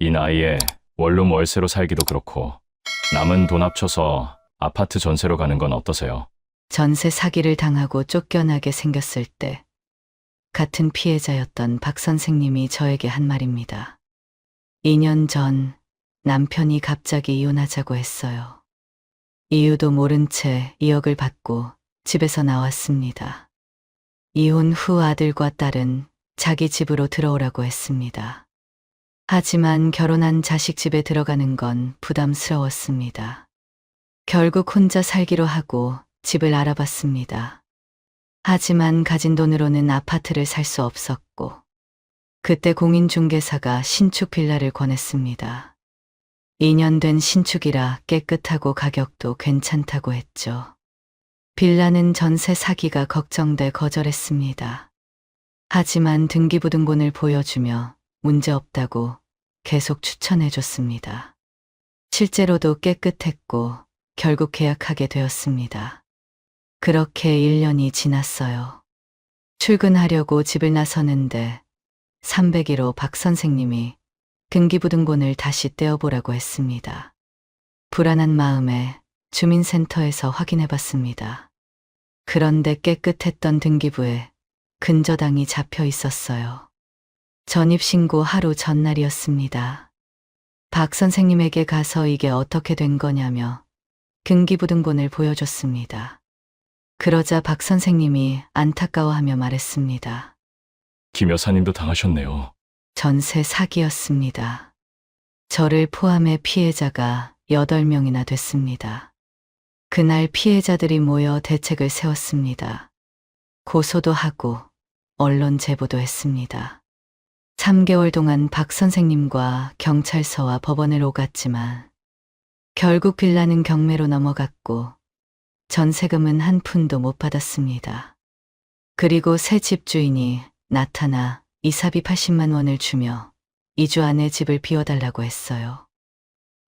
이 나이에 원룸 월세로 살기도 그렇고 남은 돈 합쳐서 아파트 전세로 가는 건 어떠세요? 전세 사기를 당하고 쫓겨나게 생겼을 때 같은 피해자였던 박 선생님이 저에게 한 말입니다. 2년 전 남편이 갑자기 이혼하자고 했어요. 이유도 모른 채 2억을 받고 집에서 나왔습니다. 이혼 후 아들과 딸은 자기 집으로 들어오라고 했습니다. 하지만 결혼한 자식 집에 들어가는 건 부담스러웠습니다. 결국 혼자 살기로 하고 집을 알아봤습니다. 하지만 가진 돈으로는 아파트를 살 수 없었고, 그때 공인중개사가 신축 빌라를 권했습니다. 2년 된 신축이라 깨끗하고 가격도 괜찮다고 했죠. 빌라는 전세 사기가 걱정돼 거절했습니다. 하지만 등기부등본을 보여주며 문제없다고 계속 추천해줬습니다. 실제로도 깨끗했고 결국 계약하게 되었습니다. 그렇게 1년이 지났어요. 출근하려고 집을 나서는데 301호 박 선생님이 등기부등본을 다시 떼어보라고 했습니다. 불안한 마음에 주민센터에서 확인해봤습니다. 그런데 깨끗했던 등기부에 근저당이 잡혀 있었어요. 전입신고 하루 전날이었습니다. 박 선생님에게 가서 이게 어떻게 된 거냐며 등기부등본을 보여줬습니다. 그러자 박 선생님이 안타까워하며 말했습니다. 김 여사님도 당하셨네요. 전세 사기였습니다. 저를 포함해 피해자가 8명이나 됐습니다. 그날 피해자들이 모여 대책을 세웠습니다. 고소도 하고 언론 제보도 했습니다. 3개월 동안 박 선생님과 경찰서와 법원을 오갔지만 결국 빌라는 경매로 넘어갔고 전세금은 한 푼도 못 받았습니다. 그리고 새 집주인이 나타나 이사비 80만 원을 주며 2주 안에 집을 비워달라고 했어요.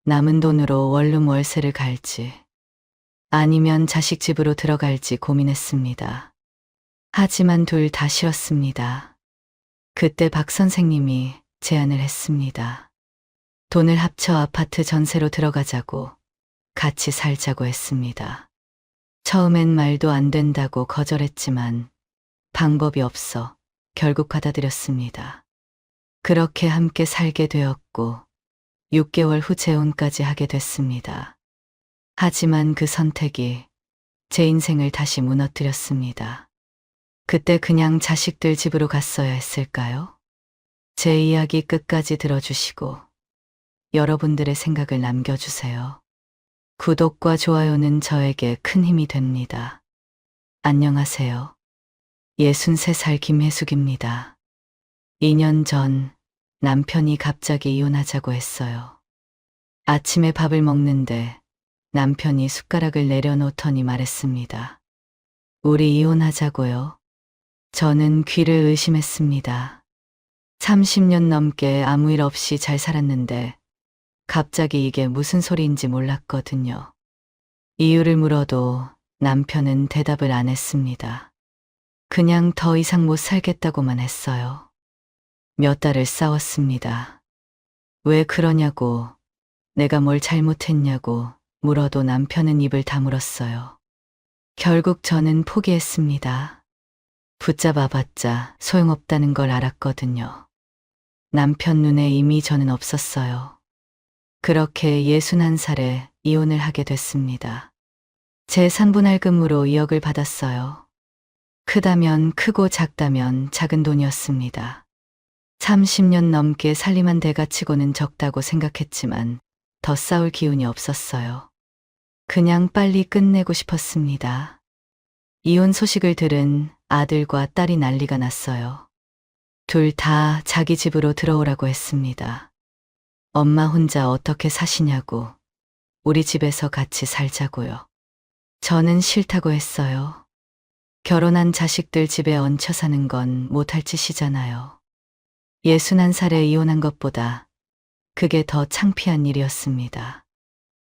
남은 돈으로 원룸 월세를 갈지 아니면 자식 집으로 들어갈지 고민했습니다. 하지만 둘 다 싫었습니다. 그때 박 선생님이 제안을 했습니다. 돈을 합쳐 아파트 전세로 들어가자고, 같이 살자고 했습니다. 처음엔 말도 안 된다고 거절했지만 방법이 없어 결국 받아들였습니다. 그렇게 함께 살게 되었고 6개월 후 재혼까지 하게 됐습니다. 하지만 그 선택이 제 인생을 다시 무너뜨렸습니다. 그때 그냥 자식들 집으로 갔어야 했을까요? 제 이야기 끝까지 들어주시고 여러분들의 생각을 남겨주세요. 구독과 좋아요는 저에게 큰 힘이 됩니다. 안녕하세요. 63살 김혜숙입니다. 2년 전 남편이 갑자기 이혼하자고 했어요. 아침에 밥을 먹는데 남편이 숟가락을 내려놓더니 말했습니다. 우리 이혼하자고요. 저는 귀를 의심했습니다. 30년 넘게 아무 일 없이 잘 살았는데 갑자기 이게 무슨 소리인지 몰랐거든요. 이유를 물어도 남편은 대답을 안 했습니다. 그냥 더 이상 못 살겠다고만 했어요. 몇 달을 싸웠습니다. 왜 그러냐고, 내가 뭘 잘못했냐고 물어도 남편은 입을 다물었어요. 결국 저는 포기했습니다. 붙잡아봤자 소용없다는 걸 알았거든요. 남편 눈에 이미 저는 없었어요. 그렇게 61살에 이혼을 하게 됐습니다. 제 상분할금으로 2억을 받았어요. 크다면 크고 작다면 작은 돈이었습니다. 30년 넘게 살림한 대가치고는 적다고 생각했지만 더 싸울 기운이 없었어요. 그냥 빨리 끝내고 싶었습니다. 이혼 소식을 들은 아들과 딸이 난리가 났어요. 둘 다 자기 집으로 들어오라고 했습니다. 엄마 혼자 어떻게 사시냐고, 우리 집에서 같이 살자고요. 저는 싫다고 했어요. 결혼한 자식들 집에 얹혀 사는 건 못할 짓이잖아요. 61살에 이혼한 것보다 그게 더 창피한 일이었습니다.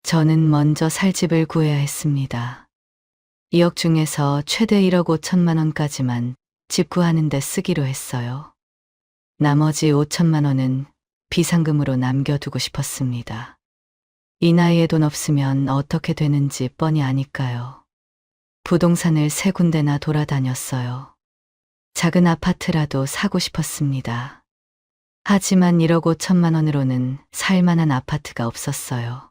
저는 먼저 살 집을 구해야 했습니다. 2억 중에서 최대 1억 5천만 원까지만 집 구하는 데 쓰기로 했어요. 나머지 5천만 원은 비상금으로 남겨두고 싶었습니다. 이 나이에 돈 없으면 어떻게 되는지 뻔히 아니까요. 부동산을 3군데나 돌아다녔어요. 작은 아파트라도 사고 싶었습니다. 하지만 1억 5천만 원으로는 살만한 아파트가 없었어요.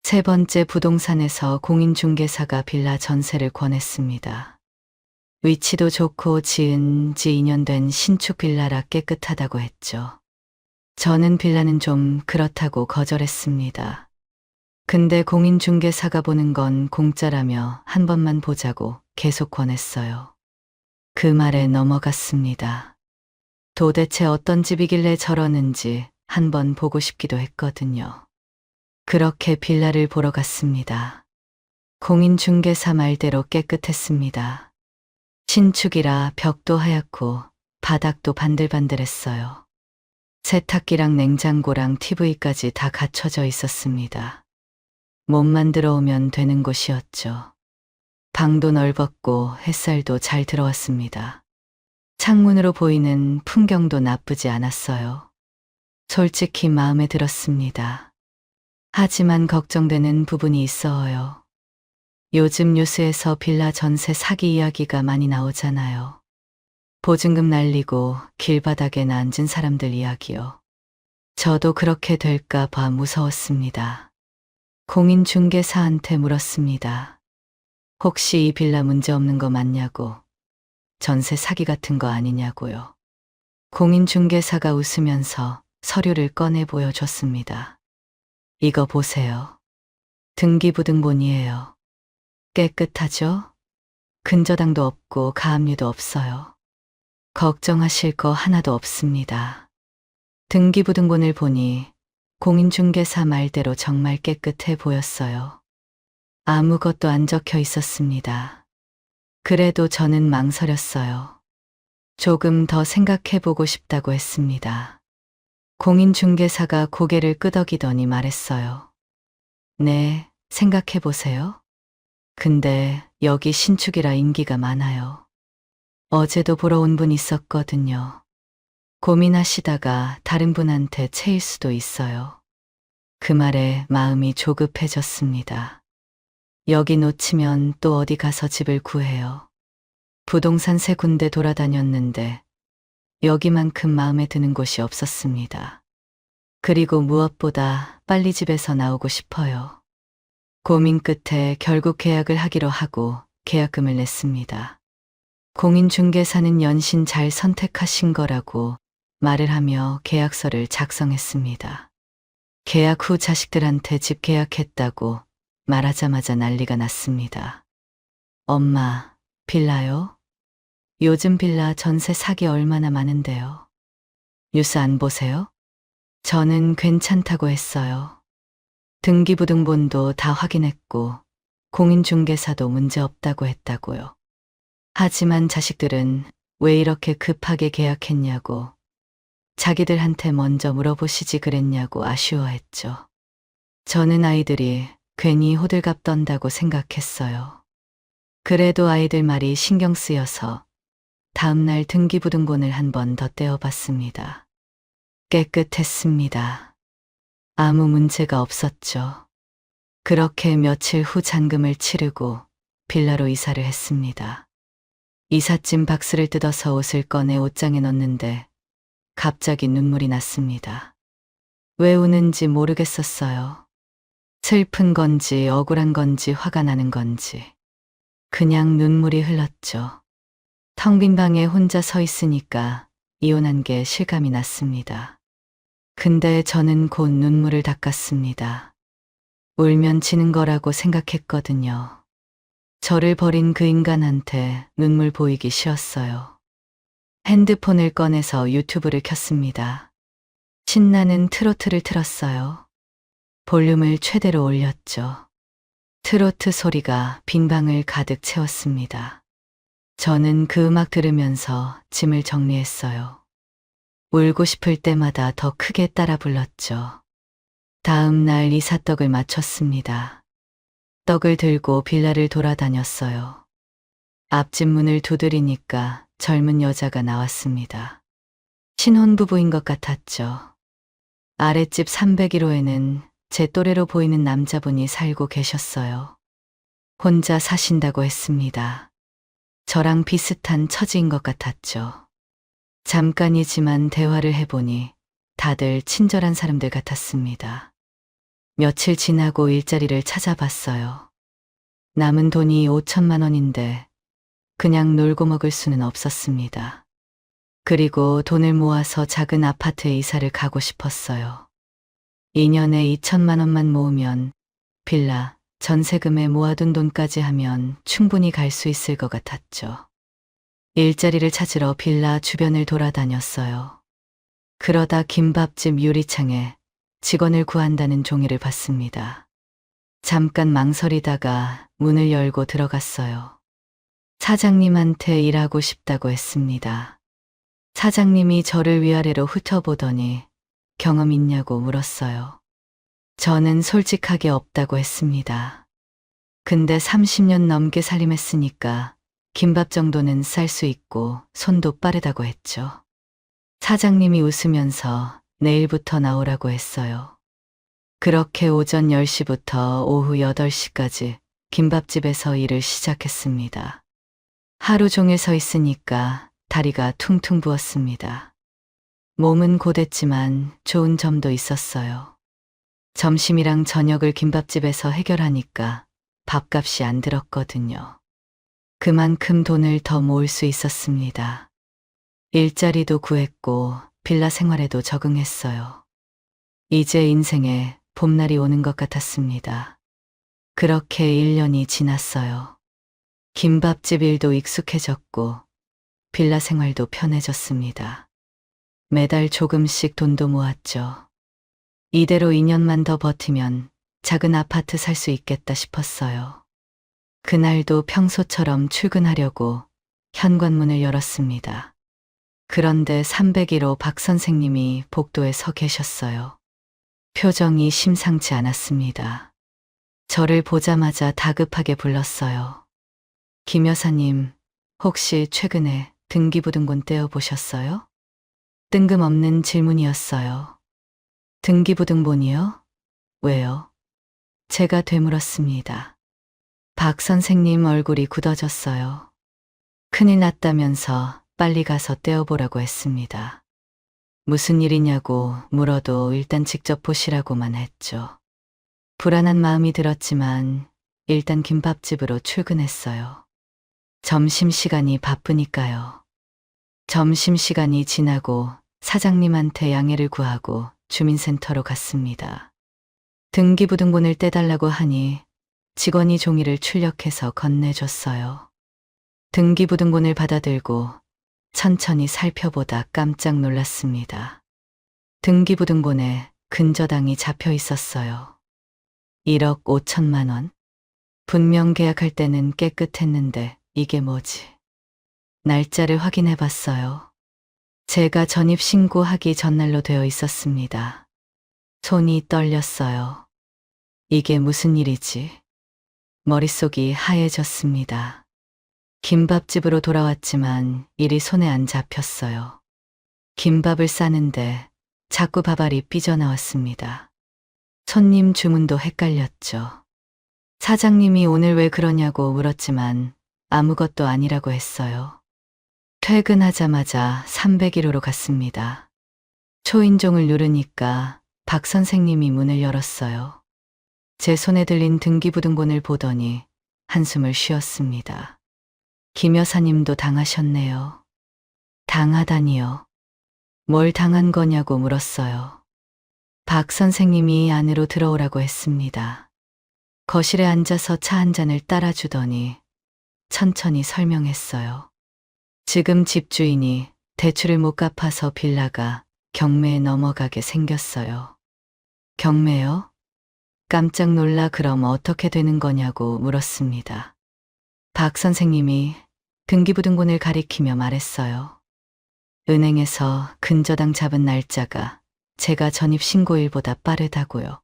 3번째 부동산에서 공인중개사가 빌라 전세를 권했습니다. 위치도 좋고 지은 지 2년 된 신축 빌라라 깨끗하다고 했죠. 저는 빌라는 좀 그렇다고 거절했습니다. 근데 공인중개사가 보는 건 공짜라며 한 번만 보자고 계속 권했어요. 그 말에 넘어갔습니다. 도대체 어떤 집이길래 저러는지 한번 보고 싶기도 했거든요. 그렇게 빌라를 보러 갔습니다. 공인중개사 말대로 깨끗했습니다. 신축이라 벽도 하얗고 바닥도 반들반들했어요. 세탁기랑 냉장고랑 TV까지 다 갖춰져 있었습니다. 몸만 들어오면 되는 곳이었죠. 방도 넓었고 햇살도 잘 들어왔습니다. 창문으로 보이는 풍경도 나쁘지 않았어요. 솔직히 마음에 들었습니다. 하지만 걱정되는 부분이 있어요. 요즘 뉴스에서 빌라 전세 사기 이야기가 많이 나오잖아요. 보증금 날리고 길바닥에 앉은 사람들 이야기요. 저도 그렇게 될까 봐 무서웠습니다. 공인중개사한테 물었습니다. 혹시 이 빌라 문제 없는 거 맞냐고, 전세 사기 같은 거 아니냐고요. 공인중개사가 웃으면서 서류를 꺼내 보여줬습니다. 이거 보세요. 등기부등본이에요. 깨끗하죠? 근저당도 없고 가압류도 없어요. 걱정하실 거 하나도 없습니다. 등기부등본을 보니 공인중개사 말대로 정말 깨끗해 보였어요. 아무것도 안 적혀 있었습니다. 그래도 저는 망설였어요. 조금 더 생각해 보고 싶다고 했습니다. 공인중개사가 고개를 끄덕이더니 말했어요. 네, 생각해 보세요. 근데 여기 신축이라 인기가 많아요. 어제도 보러 온 분 있었거든요. 고민하시다가 다른 분한테 채일 수도 있어요. 그 말에 마음이 조급해졌습니다. 여기 놓치면 또 어디 가서 집을 구해요. 부동산 3군데 돌아다녔는데 여기만큼 마음에 드는 곳이 없었습니다. 그리고 무엇보다 빨리 집에서 나오고 싶어요. 고민 끝에 결국 계약을 하기로 하고 계약금을 냈습니다. 공인중개사는 연신 잘 선택하신 거라고 말을 하며 계약서를 작성했습니다. 계약 후 자식들한테 집 계약했다고 말하자마자 난리가 났습니다. 엄마, 빌라요? 요즘 빌라 전세 사기 얼마나 많은데요. 뉴스 안 보세요? 저는 괜찮다고 했어요. 등기부등본도 다 확인했고 공인중개사도 문제 없다고 했다고요. 하지만 자식들은 왜 이렇게 급하게 계약했냐고, 자기들한테 먼저 물어보시지 그랬냐고 아쉬워했죠. 저는 아이들이 괜히 호들갑 떤다고 생각했어요. 그래도 아이들 말이 신경 쓰여서 다음날 등기부등본을 한 번 더 떼어봤습니다. 깨끗했습니다. 아무 문제가 없었죠. 그렇게 며칠 후 잔금을 치르고 빌라로 이사를 했습니다. 이삿짐 박스를 뜯어서 옷을 꺼내 옷장에 넣는데 갑자기 눈물이 났습니다. 왜 우는지 모르겠었어요. 슬픈 건지 억울한 건지 화가 나는 건지 그냥 눈물이 흘렀죠. 텅 빈 방에 혼자 서 있으니까 이혼한 게 실감이 났습니다. 근데 저는 곧 눈물을 닦았습니다. 울면 지는 거라고 생각했거든요. 저를 버린 그 인간한테 눈물 보이기 싫었어요. 핸드폰을 꺼내서 유튜브를 켰습니다. 신나는 트로트를 틀었어요. 볼륨을 최대로 올렸죠. 트로트 소리가 빈 방을 가득 채웠습니다. 저는 그 음악 들으면서 짐을 정리했어요. 울고 싶을 때마다 더 크게 따라 불렀죠. 다음 날 이삿떡을 맞췄습니다. 떡을 들고 빌라를 돌아다녔어요. 앞집 문을 두드리니까 젊은 여자가 나왔습니다. 신혼부부인 것 같았죠. 아랫집 301호에는 제 또래로 보이는 남자분이 살고 계셨어요. 혼자 사신다고 했습니다. 저랑 비슷한 처지인 것 같았죠. 잠깐이지만 대화를 해보니 다들 친절한 사람들 같았습니다. 며칠 지나고 일자리를 찾아봤어요. 남은 돈이 5천만 원인데 그냥 놀고 먹을 수는 없었습니다. 그리고 돈을 모아서 작은 아파트에 이사를 가고 싶었어요. 2년에 2천만 원만 모으면 빌라, 전세금에 모아둔 돈까지 하면 충분히 갈 수 있을 것 같았죠. 일자리를 찾으러 빌라 주변을 돌아다녔어요. 그러다 김밥집 유리창에 직원을 구한다는 종이를 봤습니다. 잠깐 망설이다가 문을 열고 들어갔어요. 사장님한테 일하고 싶다고 했습니다. 사장님이 저를 위아래로 훑어보더니 경험 있냐고 물었어요. 저는 솔직하게 없다고 했습니다. 근데 30년 넘게 살림했으니까 김밥 정도는 쌀 수 있고 손도 빠르다고 했죠. 사장님이 웃으면서 내일부터 나오라고 했어요. 그렇게 오전 10시부터 오후 8시까지 김밥집에서 일을 시작했습니다. 하루 종일 서 있으니까 다리가 퉁퉁 부었습니다. 몸은 고됐지만 좋은 점도 있었어요. 점심이랑 저녁을 김밥집에서 해결하니까 밥값이 안 들었거든요. 그만큼 돈을 더 모을 수 있었습니다. 일자리도 구했고 빌라 생활에도 적응했어요. 이제 인생에 봄날이 오는 것 같았습니다. 그렇게 1년이 지났어요. 김밥집 일도 익숙해졌고 빌라 생활도 편해졌습니다. 매달 조금씩 돈도 모았죠. 이대로 2년만 더 버티면 작은 아파트 살 수 있겠다 싶었어요. 그날도 평소처럼 출근하려고 현관문을 열었습니다. 그런데 301호 박 선생님이 복도에 서 계셨어요. 표정이 심상치 않았습니다. 저를 보자마자 다급하게 불렀어요. 김 여사님, 혹시 최근에 등기부등본 떼어보셨어요? 뜬금없는 질문이었어요. 등기부등본이요? 왜요? 제가 되물었습니다. 박 선생님 얼굴이 굳어졌어요. 큰일 났다면서 빨리 가서 떼어보라고 했습니다. 무슨 일이냐고 물어도 일단 직접 보시라고만 했죠. 불안한 마음이 들었지만 일단 김밥집으로 출근했어요. 점심시간이 바쁘니까요. 점심시간이 지나고 사장님한테 양해를 구하고 주민센터로 갔습니다. 등기부등본을 떼달라고 하니 직원이 종이를 출력해서 건네줬어요. 등기부등본을 받아들고 천천히 살펴보다 깜짝 놀랐습니다. 등기부등본에 근저당이 잡혀 있었어요. 1억 5천만 원. 분명 계약할 때는 깨끗했는데 이게 뭐지? 날짜를 확인해 봤어요. 제가 전입신고하기 전날로 되어 있었습니다. 손이 떨렸어요. 이게 무슨 일이지? 머릿속이 하얘졌습니다. 김밥집으로 돌아왔지만 일이 손에 안 잡혔어요. 김밥을 싸는데 자꾸 밥알이 삐져나왔습니다. 손님 주문도 헷갈렸죠. 사장님이 오늘 왜 그러냐고 물었지만 아무것도 아니라고 했어요. 퇴근하자마자 301호로 갔습니다. 초인종을 누르니까 박 선생님이 문을 열었어요. 제 손에 들린 등기부등본을 보더니 한숨을 쉬었습니다. 김 여사님도 당하셨네요. 당하다니요. 뭘 당한 거냐고 물었어요. 박 선생님이 안으로 들어오라고 했습니다. 거실에 앉아서 차 한 잔을 따라주더니 천천히 설명했어요. 지금 집주인이 대출을 못 갚아서 빌라가 경매에 넘어가게 생겼어요. 경매요? 깜짝 놀라 그럼 어떻게 되는 거냐고 물었습니다. 박 선생님이 등기부등본을 가리키며 말했어요. 은행에서 근저당 잡은 날짜가 제가 전입신고일보다 빠르다고요.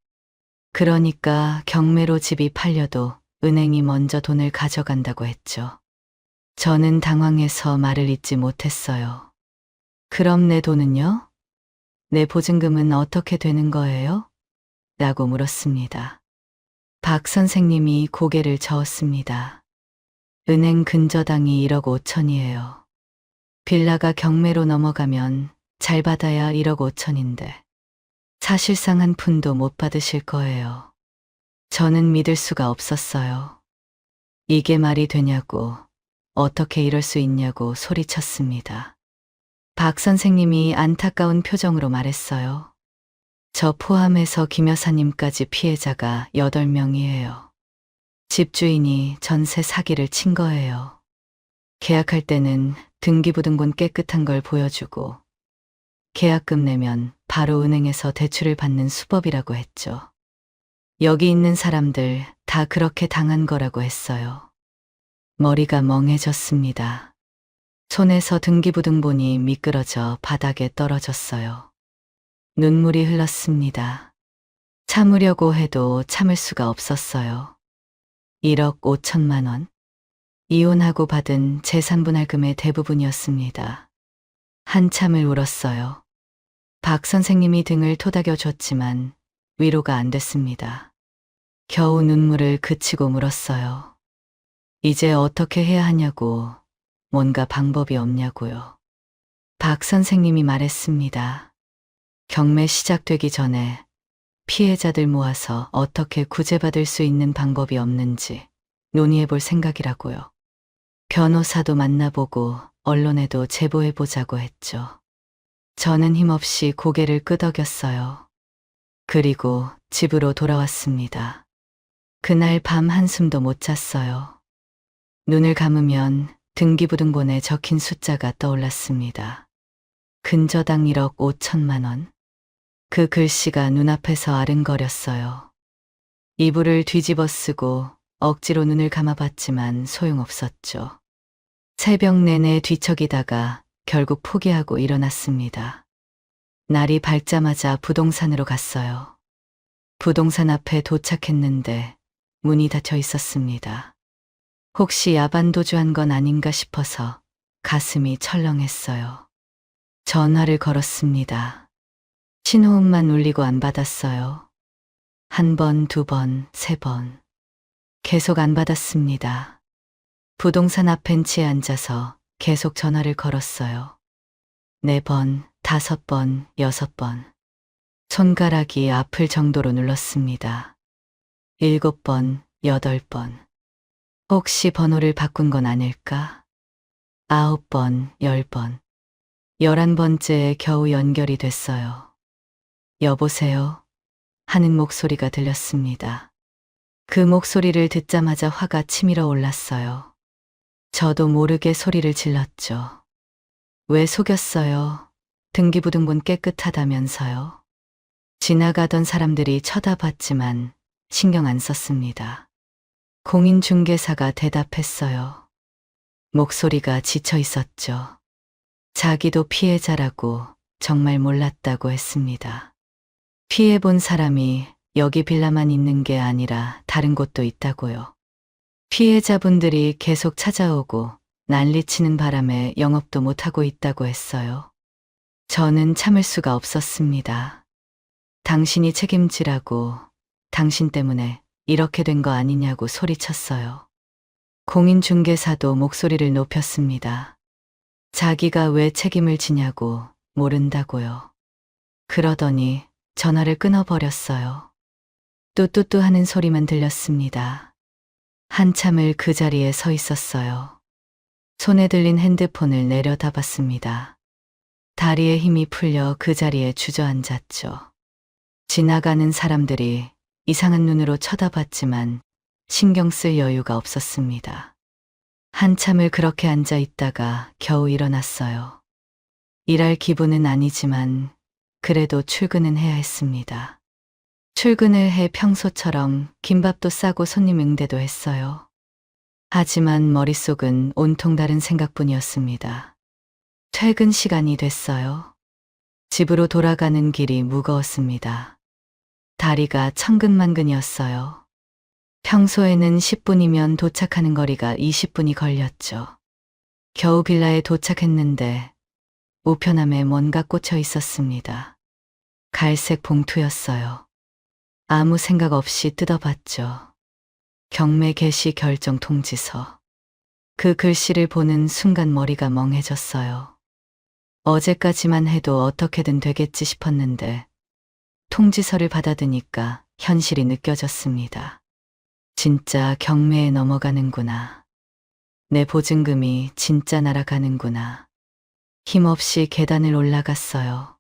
그러니까 경매로 집이 팔려도 은행이 먼저 돈을 가져간다고 했죠. 저는 당황해서 말을 잇지 못했어요. 그럼 내 돈은요? 내 보증금은 어떻게 되는 거예요? 라고 물었습니다. 박 선생님이 고개를 저었습니다. 은행 근저당이 1억 5천이에요. 빌라가 경매로 넘어가면 잘 받아야 1억 5천인데 사실상 한 푼도 못 받으실 거예요. 저는 믿을 수가 없었어요. 이게 말이 되냐고, 어떻게 이럴 수 있냐고 소리쳤습니다. 박 선생님이 안타까운 표정으로 말했어요. 저 포함해서 김 여사님까지 피해자가 8명이에요. 집주인이 전세 사기를 친 거예요. 계약할 때는 등기부등본 깨끗한 걸 보여주고 계약금 내면 바로 은행에서 대출을 받는 수법이라고 했죠. 여기 있는 사람들 다 그렇게 당한 거라고 했어요. 머리가 멍해졌습니다. 손에서 등기부등본이 미끄러져 바닥에 떨어졌어요. 눈물이 흘렀습니다. 참으려고 해도 참을 수가 없었어요. 1억 5천만 원. 이혼하고 받은 재산분할금의 대부분이었습니다. 한참을 울었어요. 박 선생님이 등을 토닥여 줬지만 위로가 안 됐습니다. 겨우 눈물을 그치고 물었어요. 이제 어떻게 해야 하냐고, 뭔가 방법이 없냐고요. 박 선생님이 말했습니다. 경매 시작되기 전에 피해자들 모아서 어떻게 구제받을 수 있는 방법이 없는지 논의해 볼 생각이라고요. 변호사도 만나보고 언론에도 제보해 보자고 했죠. 저는 힘없이 고개를 끄덕였어요. 그리고 집으로 돌아왔습니다. 그날 밤 한숨도 못 잤어요. 눈을 감으면 등기부등본에 적힌 숫자가 떠올랐습니다. 근저당 1억 5천만 원. 그 글씨가 눈앞에서 아른거렸어요. 이불을 뒤집어 쓰고 억지로 눈을 감아봤지만 소용없었죠. 새벽 내내 뒤척이다가 결국 포기하고 일어났습니다. 날이 밝자마자 부동산으로 갔어요. 부동산 앞에 도착했는데 문이 닫혀 있었습니다. 혹시 야반도주한 건 아닌가 싶어서 가슴이 철렁했어요. 전화를 걸었습니다. 신호음만 울리고 안 받았어요. 1번, 2번, 3번. 계속 안 받았습니다. 부동산 앞 벤치에 앉아서 계속 전화를 걸었어요. 4번, 5번, 6번. 손가락이 아플 정도로 눌렀습니다. 7번, 8번. 혹시 번호를 바꾼 건 아닐까? 9번, 10번. 11번째에 겨우 연결이 됐어요. 여보세요? 하는 목소리가 들렸습니다. 그 목소리를 듣자마자 화가 치밀어 올랐어요. 저도 모르게 소리를 질렀죠. 왜 속였어요? 등기부등본 깨끗하다면서요. 지나가던 사람들이 쳐다봤지만 신경 안 썼습니다. 공인중개사가 대답했어요. 목소리가 지쳐 있었죠. 자기도 피해자라고 정말 몰랐다고 했습니다. 피해본 사람이 여기 빌라만 있는 게 아니라 다른 곳도 있다고요. 피해자분들이 계속 찾아오고 난리치는 바람에 영업도 못하고 있다고 했어요. 저는 참을 수가 없었습니다. 당신이 책임지라고, 당신 때문에 이렇게 된 거 아니냐고 소리쳤어요. 공인중개사도 목소리를 높였습니다. 자기가 왜 책임을 지냐고 모른다고요. 그러더니 전화를 끊어버렸어요. 뚜뚜뚜 하는 소리만 들렸습니다. 한참을 그 자리에 서 있었어요. 손에 들린 핸드폰을 내려다봤습니다. 다리에 힘이 풀려 그 자리에 주저앉았죠. 지나가는 사람들이 이상한 눈으로 쳐다봤지만 신경 쓸 여유가 없었습니다. 한참을 그렇게 앉아 있다가 겨우 일어났어요. 일할 기분은 아니지만 그래도 출근은 해야 했습니다. 출근을 해 평소처럼 김밥도 싸고 손님 응대도 했어요. 하지만 머릿속은 온통 다른 생각뿐이었습니다. 퇴근 시간이 됐어요. 집으로 돌아가는 길이 무거웠습니다. 다리가 천근만근이었어요. 평소에는 10분이면 도착하는 거리가 20분이 걸렸죠. 겨우 빌라에 도착했는데 우편함에 뭔가 꽂혀 있었습니다. 갈색 봉투였어요. 아무 생각 없이 뜯어봤죠. 경매 개시 결정 통지서. 그 글씨를 보는 순간 머리가 멍해졌어요. 어제까지만 해도 어떻게든 되겠지 싶었는데 통지서를 받아드니까 현실이 느껴졌습니다. 진짜 경매에 넘어가는구나. 내 보증금이 진짜 날아가는구나. 힘없이 계단을 올라갔어요.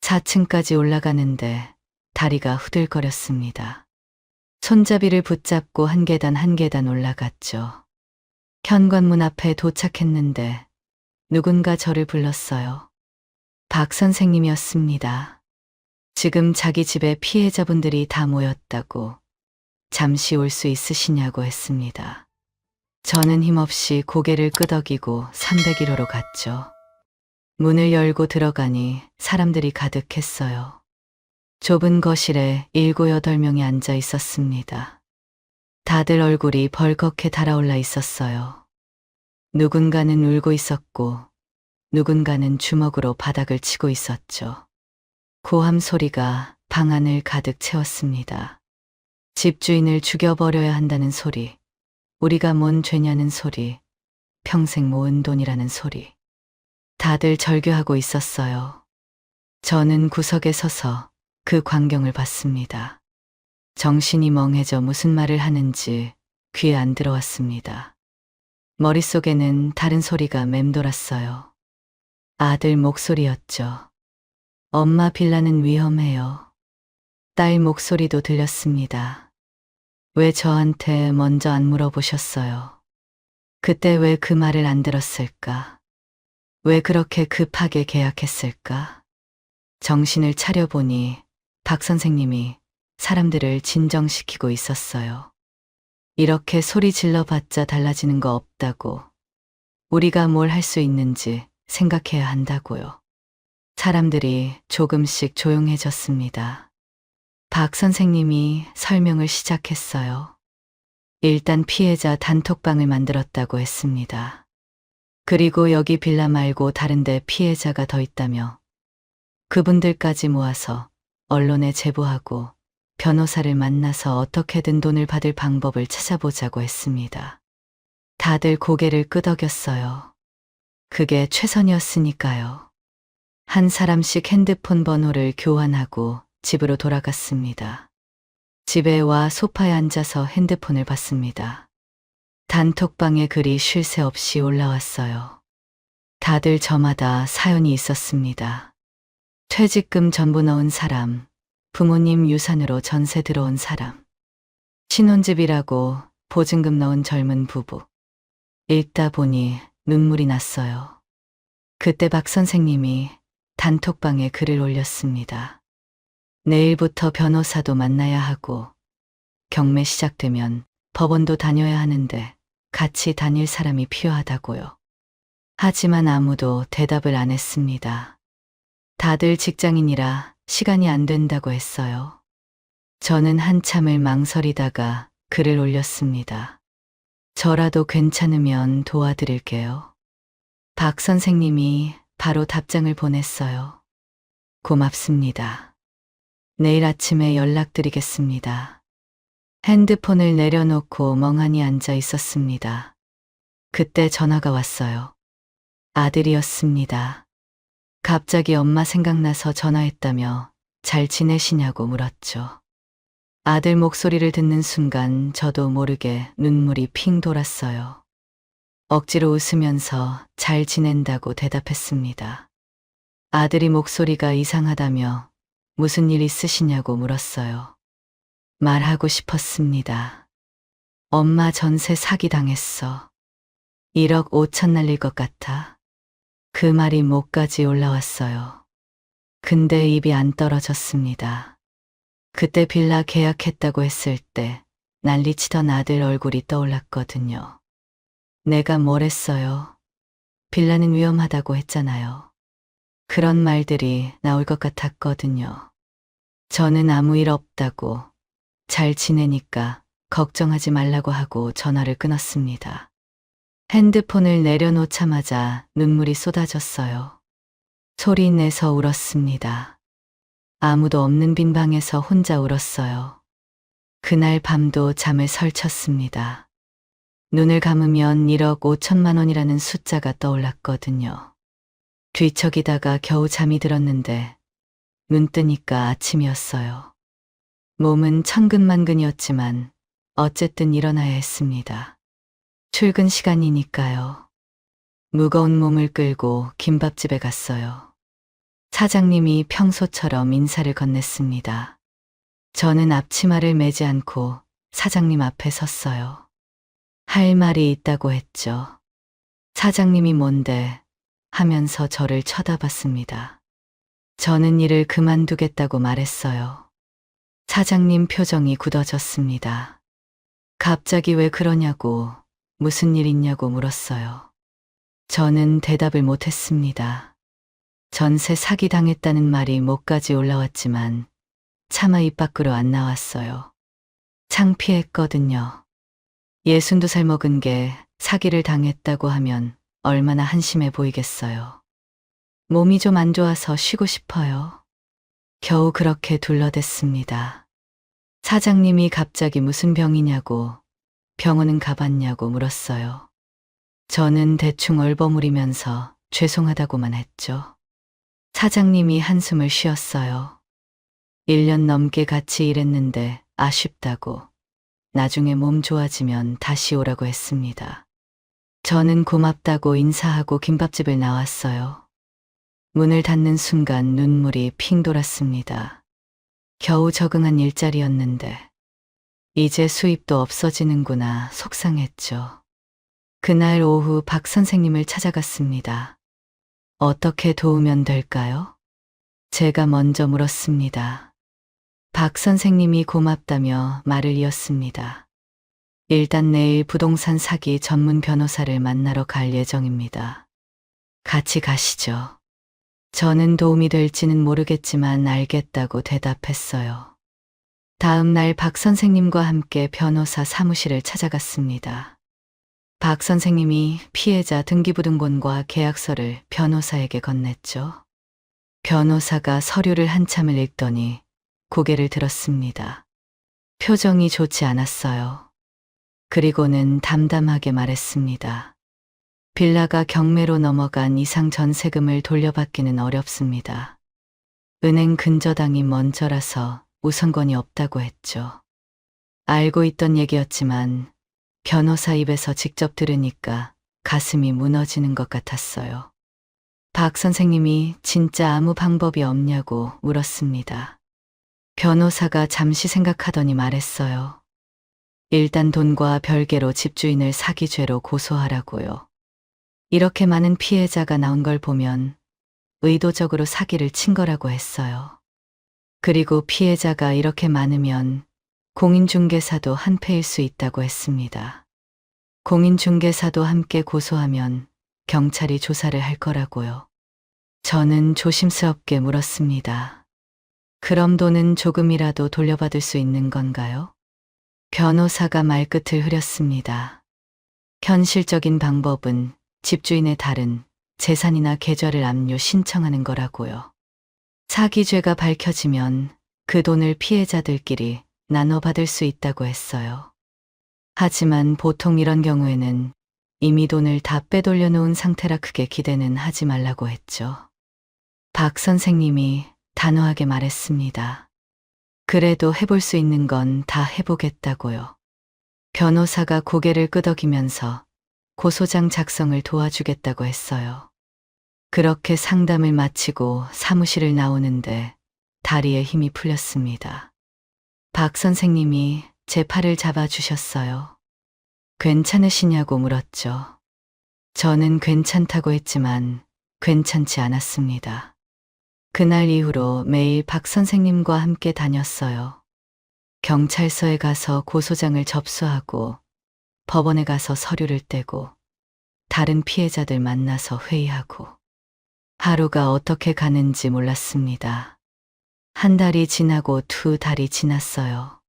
4층까지 올라가는데 다리가 후들거렸습니다. 손잡이를 붙잡고 한 계단 한 계단 올라갔죠. 현관문 앞에 도착했는데 누군가 저를 불렀어요. 박 선생님이었습니다. 지금 자기 집에 피해자분들이 다 모였다고 잠시 올 수 있으시냐고 했습니다. 저는 힘없이 고개를 끄덕이고 301호로 갔죠. 문을 열고 들어가니 사람들이 가득했어요. 좁은 거실에 7, 8명이 앉아 있었습니다. 다들 얼굴이 벌겋게 달아올라 있었어요. 누군가는 울고 있었고 누군가는 주먹으로 바닥을 치고 있었죠. 고함 소리가 방 안을 가득 채웠습니다. 집주인을 죽여버려야 한다는 소리, 우리가 뭔 죄냐는 소리, 평생 모은 돈이라는 소리. 다들 절규하고 있었어요. 저는 구석에 서서 그 광경을 봤습니다. 정신이 멍해져 무슨 말을 하는지 귀에 안 들어왔습니다. 머릿속에는 다른 소리가 맴돌았어요. 아들 목소리였죠. 엄마 빌라는 위험해요. 딸 목소리도 들렸습니다. 왜 저한테 먼저 안 물어보셨어요? 그때 왜 그 말을 안 들었을까? 왜 그렇게 급하게 계약했을까? 정신을 차려보니 박 선생님이 사람들을 진정시키고 있었어요. 이렇게 소리 질러봤자 달라지는 거 없다고. 우리가 뭘 할 수 있는지 생각해야 한다고요. 사람들이 조금씩 조용해졌습니다. 박 선생님이 설명을 시작했어요. 일단 피해자 단톡방을 만들었다고 했습니다. 그리고 여기 빌라 말고 다른데 피해자가 더 있다며 그분들까지 모아서 언론에 제보하고 변호사를 만나서 어떻게든 돈을 받을 방법을 찾아보자고 했습니다. 다들 고개를 끄덕였어요. 그게 최선이었으니까요. 한 사람씩 핸드폰 번호를 교환하고 집으로 돌아갔습니다. 집에 와 소파에 앉아서 핸드폰을 봤습니다. 단톡방에 글이 쉴 새 없이 올라왔어요. 다들 저마다 사연이 있었습니다. 퇴직금 전부 넣은 사람, 부모님 유산으로 전세 들어온 사람, 신혼집이라고 보증금 넣은 젊은 부부. 읽다 보니 눈물이 났어요. 그때 박 선생님이 단톡방에 글을 올렸습니다. 내일부터 변호사도 만나야 하고 경매 시작되면 법원도 다녀야 하는데 같이 다닐 사람이 필요하다고요. 하지만 아무도 대답을 안 했습니다. 다들 직장인이라 시간이 안 된다고 했어요. 저는 한참을 망설이다가 글을 올렸습니다. 저라도 괜찮으면 도와드릴게요. 박 선생님이 바로 답장을 보냈어요. 고맙습니다. 내일 아침에 연락드리겠습니다. 핸드폰을 내려놓고 멍하니 앉아 있었습니다. 그때 전화가 왔어요. 아들이었습니다. 갑자기 엄마 생각나서 전화했다며 잘 지내시냐고 물었죠. 아들 목소리를 듣는 순간 저도 모르게 눈물이 핑 돌았어요. 억지로 웃으면서 잘 지낸다고 대답했습니다. 아들이 목소리가 이상하다며 무슨 일 있으시냐고 물었어요. 말하고 싶었습니다. 엄마 전세 사기당했어. 1억 5천 날릴 것 같아. 그 말이 목까지 올라왔어요. 근데 입이 안 떨어졌습니다. 그때 빌라 계약했다고 했을 때 난리치던 아들 얼굴이 떠올랐거든요. 내가 뭘 했어요? 빌라는 위험하다고 했잖아요. 그런 말들이 나올 것 같았거든요. 저는 아무 일 없다고, 잘 지내니까 걱정하지 말라고 하고 전화를 끊었습니다. 핸드폰을 내려놓자마자 눈물이 쏟아졌어요. 소리 내서 울었습니다. 아무도 없는 빈 방에서 혼자 울었어요. 그날 밤도 잠을 설쳤습니다. 눈을 감으면 1억 5천만 원이라는 숫자가 떠올랐거든요. 뒤척이다가 겨우 잠이 들었는데 눈 뜨니까 아침이었어요. 몸은 천근만근이었지만 어쨌든 일어나야 했습니다. 출근 시간이니까요. 무거운 몸을 끌고 김밥집에 갔어요. 사장님이 평소처럼 인사를 건넸습니다. 저는 앞치마를 매지 않고 사장님 앞에 섰어요. 할 말이 있다고 했죠. 사장님이 뭔데 하면서 저를 쳐다봤습니다. 저는 일을 그만두겠다고 말했어요. 사장님 표정이 굳어졌습니다. 갑자기 왜 그러냐고, 무슨 일 있냐고 물었어요. 저는 대답을 못했습니다. 전세 사기당했다는 말이 목까지 올라왔지만 차마 입 밖으로 안 나왔어요. 창피했거든요. 62살 먹은 게 사기를 당했다고 하면 얼마나 한심해 보이겠어요. 몸이 좀 안 좋아서 쉬고 싶어요. 겨우 그렇게 둘러댔습니다. 사장님이 갑자기 무슨 병이냐고, 병원은 가봤냐고 물었어요. 저는 대충 얼버무리면서 죄송하다고만 했죠. 사장님이 한숨을 쉬었어요. 1년 넘게 같이 일했는데 아쉽다고, 나중에 몸 좋아지면 다시 오라고 했습니다. 저는 고맙다고 인사하고 김밥집을 나왔어요. 문을 닫는 순간 눈물이 핑 돌았습니다. 겨우 적응한 일자리였는데 이제 수입도 없어지는구나 속상했죠. 그날 오후 박 선생님을 찾아갔습니다. 어떻게 도우면 될까요? 제가 먼저 물었습니다. 박 선생님이 고맙다며 말을 이었습니다. 일단 내일 부동산 사기 전문 변호사를 만나러 갈 예정입니다. 같이 가시죠. 저는 도움이 될지는 모르겠지만 알겠다고 대답했어요. 다음 날 박 선생님과 함께 변호사 사무실을 찾아갔습니다. 박 선생님이 피해자 등기부등본과 계약서를 변호사에게 건넸죠. 변호사가 서류를 한참을 읽더니 고개를 들었습니다. 표정이 좋지 않았어요. 그리고는 담담하게 말했습니다. 빌라가 경매로 넘어간 이상 전세금을 돌려받기는 어렵습니다. 은행 근저당이 먼저라서 우선권이 없다고 했죠. 알고 있던 얘기였지만 변호사 입에서 직접 들으니까 가슴이 무너지는 것 같았어요. 박 선생님이 진짜 아무 방법이 없냐고 물었습니다. 변호사가 잠시 생각하더니 말했어요. 일단 돈과 별개로 집주인을 사기죄로 고소하라고요. 이렇게 많은 피해자가 나온 걸 보면 의도적으로 사기를 친 거라고 했어요. 그리고 피해자가 이렇게 많으면 공인중개사도 한패일 수 있다고 했습니다. 공인중개사도 함께 고소하면 경찰이 조사를 할 거라고요. 저는 조심스럽게 물었습니다. 그럼 돈은 조금이라도 돌려받을 수 있는 건가요? 변호사가 말끝을 흐렸습니다. 현실적인 방법은 집주인의 다른 재산이나 계좌를 압류 신청하는 거라고요. 사기죄가 밝혀지면 그 돈을 피해자들끼리 나눠받을 수 있다고 했어요. 하지만 보통 이런 경우에는 이미 돈을 다 빼돌려 놓은 상태라 크게 기대는 하지 말라고 했죠. 박 선생님이 단호하게 말했습니다. 그래도 해볼 수 있는 건 다 해보겠다고요. 변호사가 고개를 끄덕이면서 고소장 작성을 도와주겠다고 했어요. 그렇게 상담을 마치고 사무실을 나오는데 다리에 힘이 풀렸습니다. 박 선생님이 제 팔을 잡아주셨어요. 괜찮으시냐고 물었죠. 저는 괜찮다고 했지만 괜찮지 않았습니다. 그날 이후로 매일 박 선생님과 함께 다녔어요. 경찰서에 가서 고소장을 접수하고 법원에 가서 서류를 떼고 다른 피해자들 만나서 회의하고 하루가 어떻게 가는지 몰랐습니다. 한 달이 지나고 2달이 지났어요.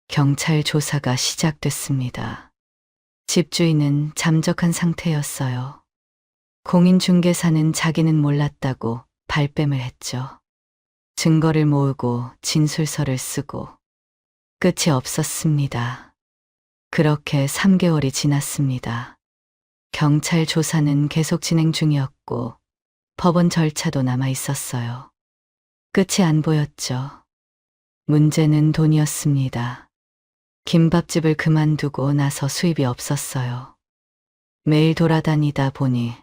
경찰 조사가 시작됐습니다. 집주인은 잠적한 상태였어요. 공인중개사는 자기는 몰랐다고 발뺌을 했죠. 증거를 모으고 진술서를 쓰고 끝이 없었습니다. 그렇게 3개월이 지났습니다. 경찰 조사는 계속 진행 중이었고 법원 절차도 남아 있었어요. 끝이 안 보였죠. 문제는 돈이었습니다. 김밥집을 그만두고 나서 수입이 없었어요. 매일 돌아다니다 보니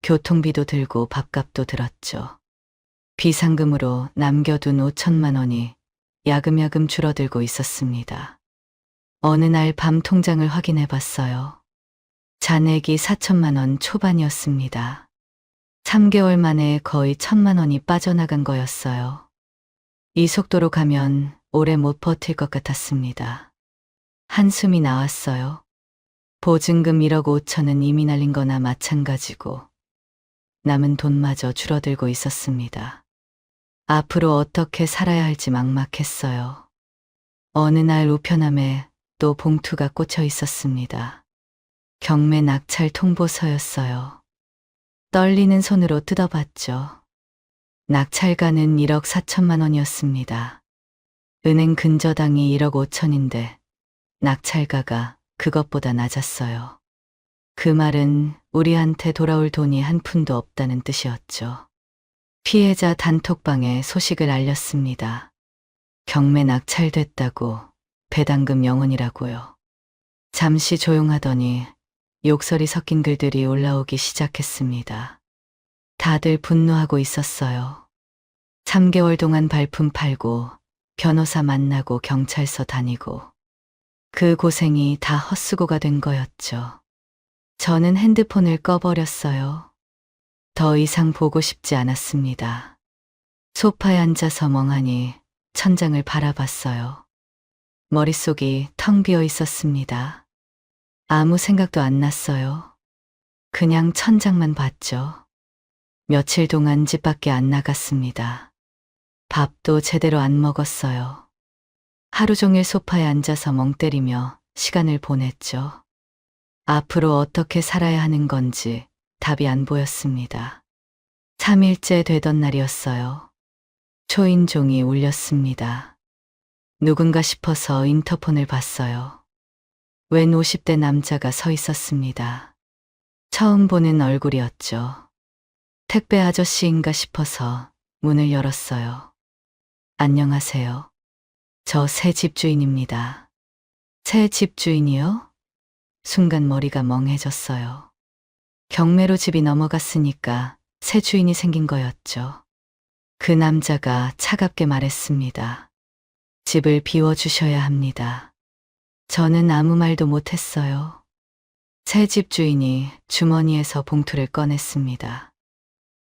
교통비도 들고 밥값도 들었죠. 비상금으로 남겨둔 5천만 원이 야금야금 줄어들고 있었습니다. 어느 날 밤 통장을 확인해 봤어요. 잔액이 4천만 원 초반이었습니다. 3개월 만에 거의 1,000만 원이 빠져나간 거였어요. 이 속도로 가면 오래 못 버틸 것 같았습니다. 한숨이 나왔어요. 보증금 1억 5천은 이미 날린 거나 마찬가지고 남은 돈마저 줄어들고 있었습니다. 앞으로 어떻게 살아야 할지 막막했어요. 어느 날 우편함에 또 봉투가 꽂혀 있었습니다. 경매 낙찰 통보서였어요. 떨리는 손으로 뜯어봤죠. 낙찰가는 1억 4천만 원이었습니다. 은행 근저당이 1억 5천인데 낙찰가가 그것보다 낮았어요. 그 말은 우리한테 돌아올 돈이 한 푼도 없다는 뜻이었죠. 피해자 단톡방에 소식을 알렸습니다. 경매 낙찰됐다고, 배당금 0원이라고요. 잠시 조용하더니 욕설이 섞인 글들이 올라오기 시작했습니다. 다들 분노하고 있었어요. 3개월 동안 발품 팔고 변호사 만나고 경찰서 다니고 그 고생이 다 헛수고가 된 거였죠. 저는 핸드폰을 꺼버렸어요. 더 이상 보고 싶지 않았습니다. 소파에 앉아서 멍하니 천장을 바라봤어요. 머릿속이 텅 비어 있었습니다. 아무 생각도 안 났어요. 그냥 천장만 봤죠. 며칠 동안 집 밖에 안 나갔습니다. 밥도 제대로 안 먹었어요. 하루 종일 소파에 앉아서 멍 때리며 시간을 보냈죠. 앞으로 어떻게 살아야 하는 건지 답이 안 보였습니다. 3일째 되던 날이었어요. 초인종이 울렸습니다. 누군가 싶어서 인터폰을 봤어요. 웬 50대 남자가 서 있었습니다. 처음 보는 얼굴이었죠. 택배 아저씨인가 싶어서 문을 열었어요. 안녕하세요. 저 새 집주인입니다. 새 집주인이요? 순간 머리가 멍해졌어요. 경매로 집이 넘어갔으니까 새 주인이 생긴 거였죠. 그 남자가 차갑게 말했습니다. 집을 비워주셔야 합니다. 저는 아무 말도 못했어요. 새 집주인이 주머니에서 봉투를 꺼냈습니다.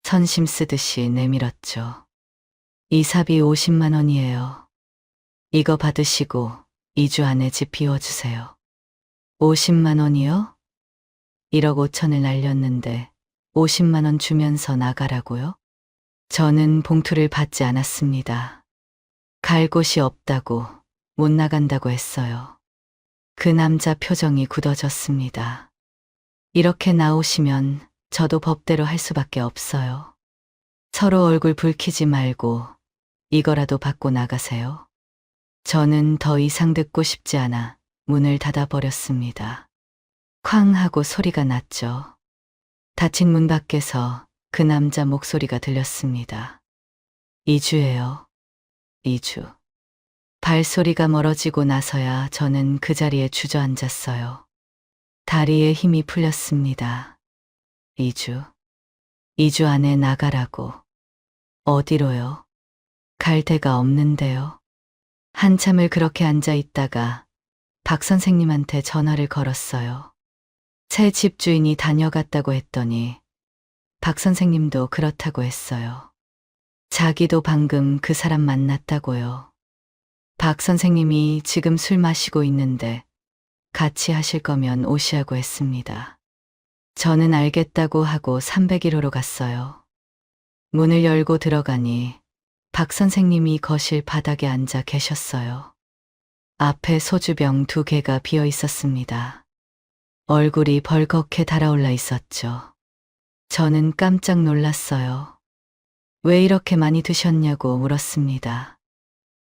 선심 쓰듯이 내밀었죠. 이사비 50만 원이에요. 이거 받으시고 2주 안에 집 비워주세요. 50만 원이요? 1억 5천을 날렸는데 50만 원 주면서 나가라고요? 저는 봉투를 받지 않았습니다. 갈 곳이 없다고, 못 나간다고 했어요. 그 남자 표정이 굳어졌습니다. 이렇게 나오시면 저도 법대로 할 수밖에 없어요. 서로 얼굴 붉히지 말고 이거라도 받고 나가세요. 저는 더 이상 듣고 싶지 않아 문을 닫아버렸습니다. 쾅 하고 소리가 났죠. 닫힌 문 밖에서 그 남자 목소리가 들렸습니다. 2주예요. 2주. 발소리가 멀어지고 나서야 저는 그 자리에 주저앉았어요. 다리에 힘이 풀렸습니다. 2주. 2주 안에 나가라고. 어디로요? 갈 데가 없는데요. 한참을 그렇게 앉아 있다가 박 선생님한테 전화를 걸었어요. 새 집주인이 다녀갔다고 했더니 박 선생님도 그렇다고 했어요. 자기도 방금 그 사람 만났다고요. 박 선생님이 지금 술 마시고 있는데 같이 하실 거면 오시라고 했습니다. 저는 알겠다고 하고 301호로 갔어요. 문을 열고 들어가니 박 선생님이 거실 바닥에 앉아 계셨어요. 앞에 소주병 2개가 비어 있었습니다. 얼굴이 벌겋게 달아올라 있었죠. 저는 깜짝 놀랐어요. 왜 이렇게 많이 드셨냐고 물었습니다.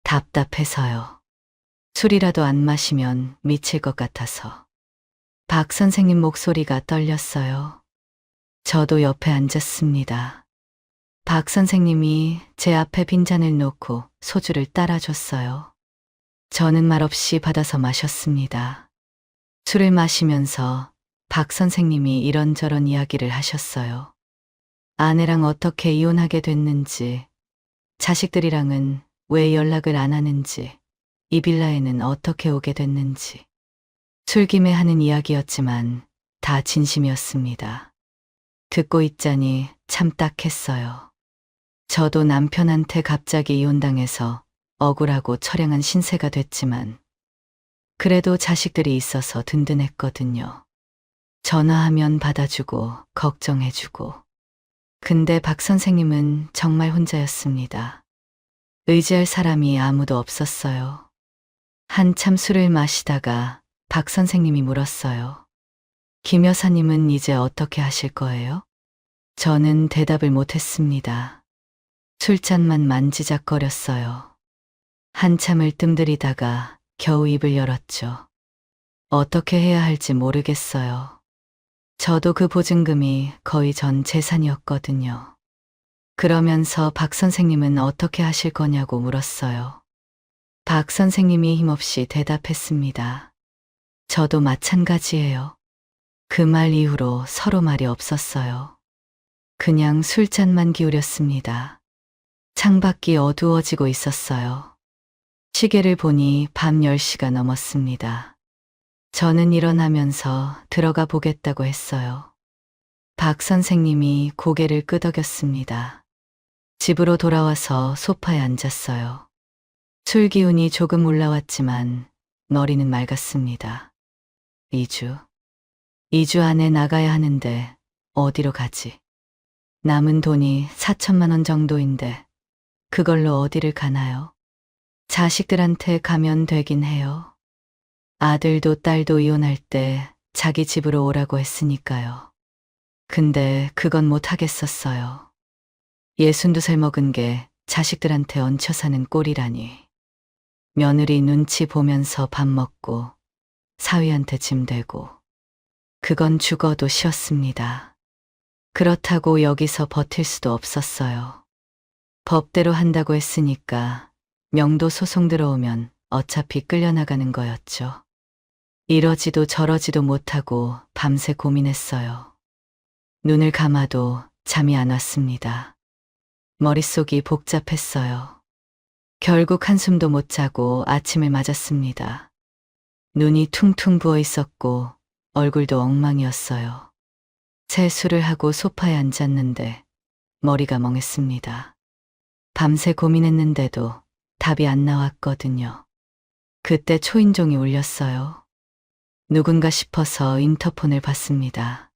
답답해서요. 술이라도 안 마시면 미칠 것 같아서. 박 선생님 목소리가 떨렸어요. 저도 옆에 앉았습니다. 박 선생님이 제 앞에 빈잔을 놓고 소주를 따라줬어요. 저는 말없이 받아서 마셨습니다. 술을 마시면서 박 선생님이 이런저런 이야기를 하셨어요. 아내랑 어떻게 이혼하게 됐는지, 자식들이랑은 왜 연락을 안 하는지, 이 빌라에는 어떻게 오게 됐는지. 술김에 하는 이야기였지만 다 진심이었습니다. 듣고 있자니 참 딱했어요. 저도 남편한테 갑자기 이혼당해서 억울하고 처량한 신세가 됐지만 그래도 자식들이 있어서 든든했거든요. 전화하면 받아주고 걱정해주고. 근데 박 선생님은 정말 혼자였습니다. 의지할 사람이 아무도 없었어요. 한참 술을 마시다가 박 선생님이 물었어요. 김 여사님은 이제 어떻게 하실 거예요? 저는 대답을 못했습니다. 술잔만 만지작거렸어요. 한참을 뜸들이다가 겨우 입을 열었죠. 어떻게 해야 할지 모르겠어요. 저도 그 보증금이 거의 전 재산이었거든요. 그러면서 박 선생님은 어떻게 하실 거냐고 물었어요. 박 선생님이 힘없이 대답했습니다. 저도 마찬가지예요. 그 말 이후로 서로 말이 없었어요. 그냥 술잔만 기울였습니다. 창밖이 어두워지고 있었어요. 시계를 보니 밤 10시가 넘었습니다. 저는 일어나면서 들어가 보겠다고 했어요. 박 선생님이 고개를 끄덕였습니다. 집으로 돌아와서 소파에 앉았어요. 술 기운이 조금 올라왔지만 머리는 맑았습니다. 2주 안에 나가야 하는데 어디로 가지? 남은 돈이 4천만 원 정도인데 그걸로 어디를 가나요? 자식들한테 가면 되긴 해요. 아들도 딸도 이혼할 때 자기 집으로 오라고 했으니까요. 근데 그건 못 하겠었어요. 62살 먹은 게 자식들한테 얹혀 사는 꼴이라니. 며느리 눈치 보면서 밥 먹고 사위한테 짐 대고. 그건 죽어도 싫었습니다. 그렇다고 여기서 버틸 수도 없었어요. 법대로 한다고 했으니까 명도 소송 들어오면 어차피 끌려나가는 거였죠. 이러지도 저러지도 못하고 밤새 고민했어요. 눈을 감아도 잠이 안 왔습니다. 머릿속이 복잡했어요. 결국 한숨도 못 자고 아침을 맞았습니다. 눈이 퉁퉁 부어 있었고 얼굴도 엉망이었어요. 세수를 하고 소파에 앉았는데 머리가 멍했습니다. 밤새 고민했는데도 답이 안 나왔거든요. 그때 초인종이 울렸어요. 누군가 싶어서 인터폰을 봤습니다.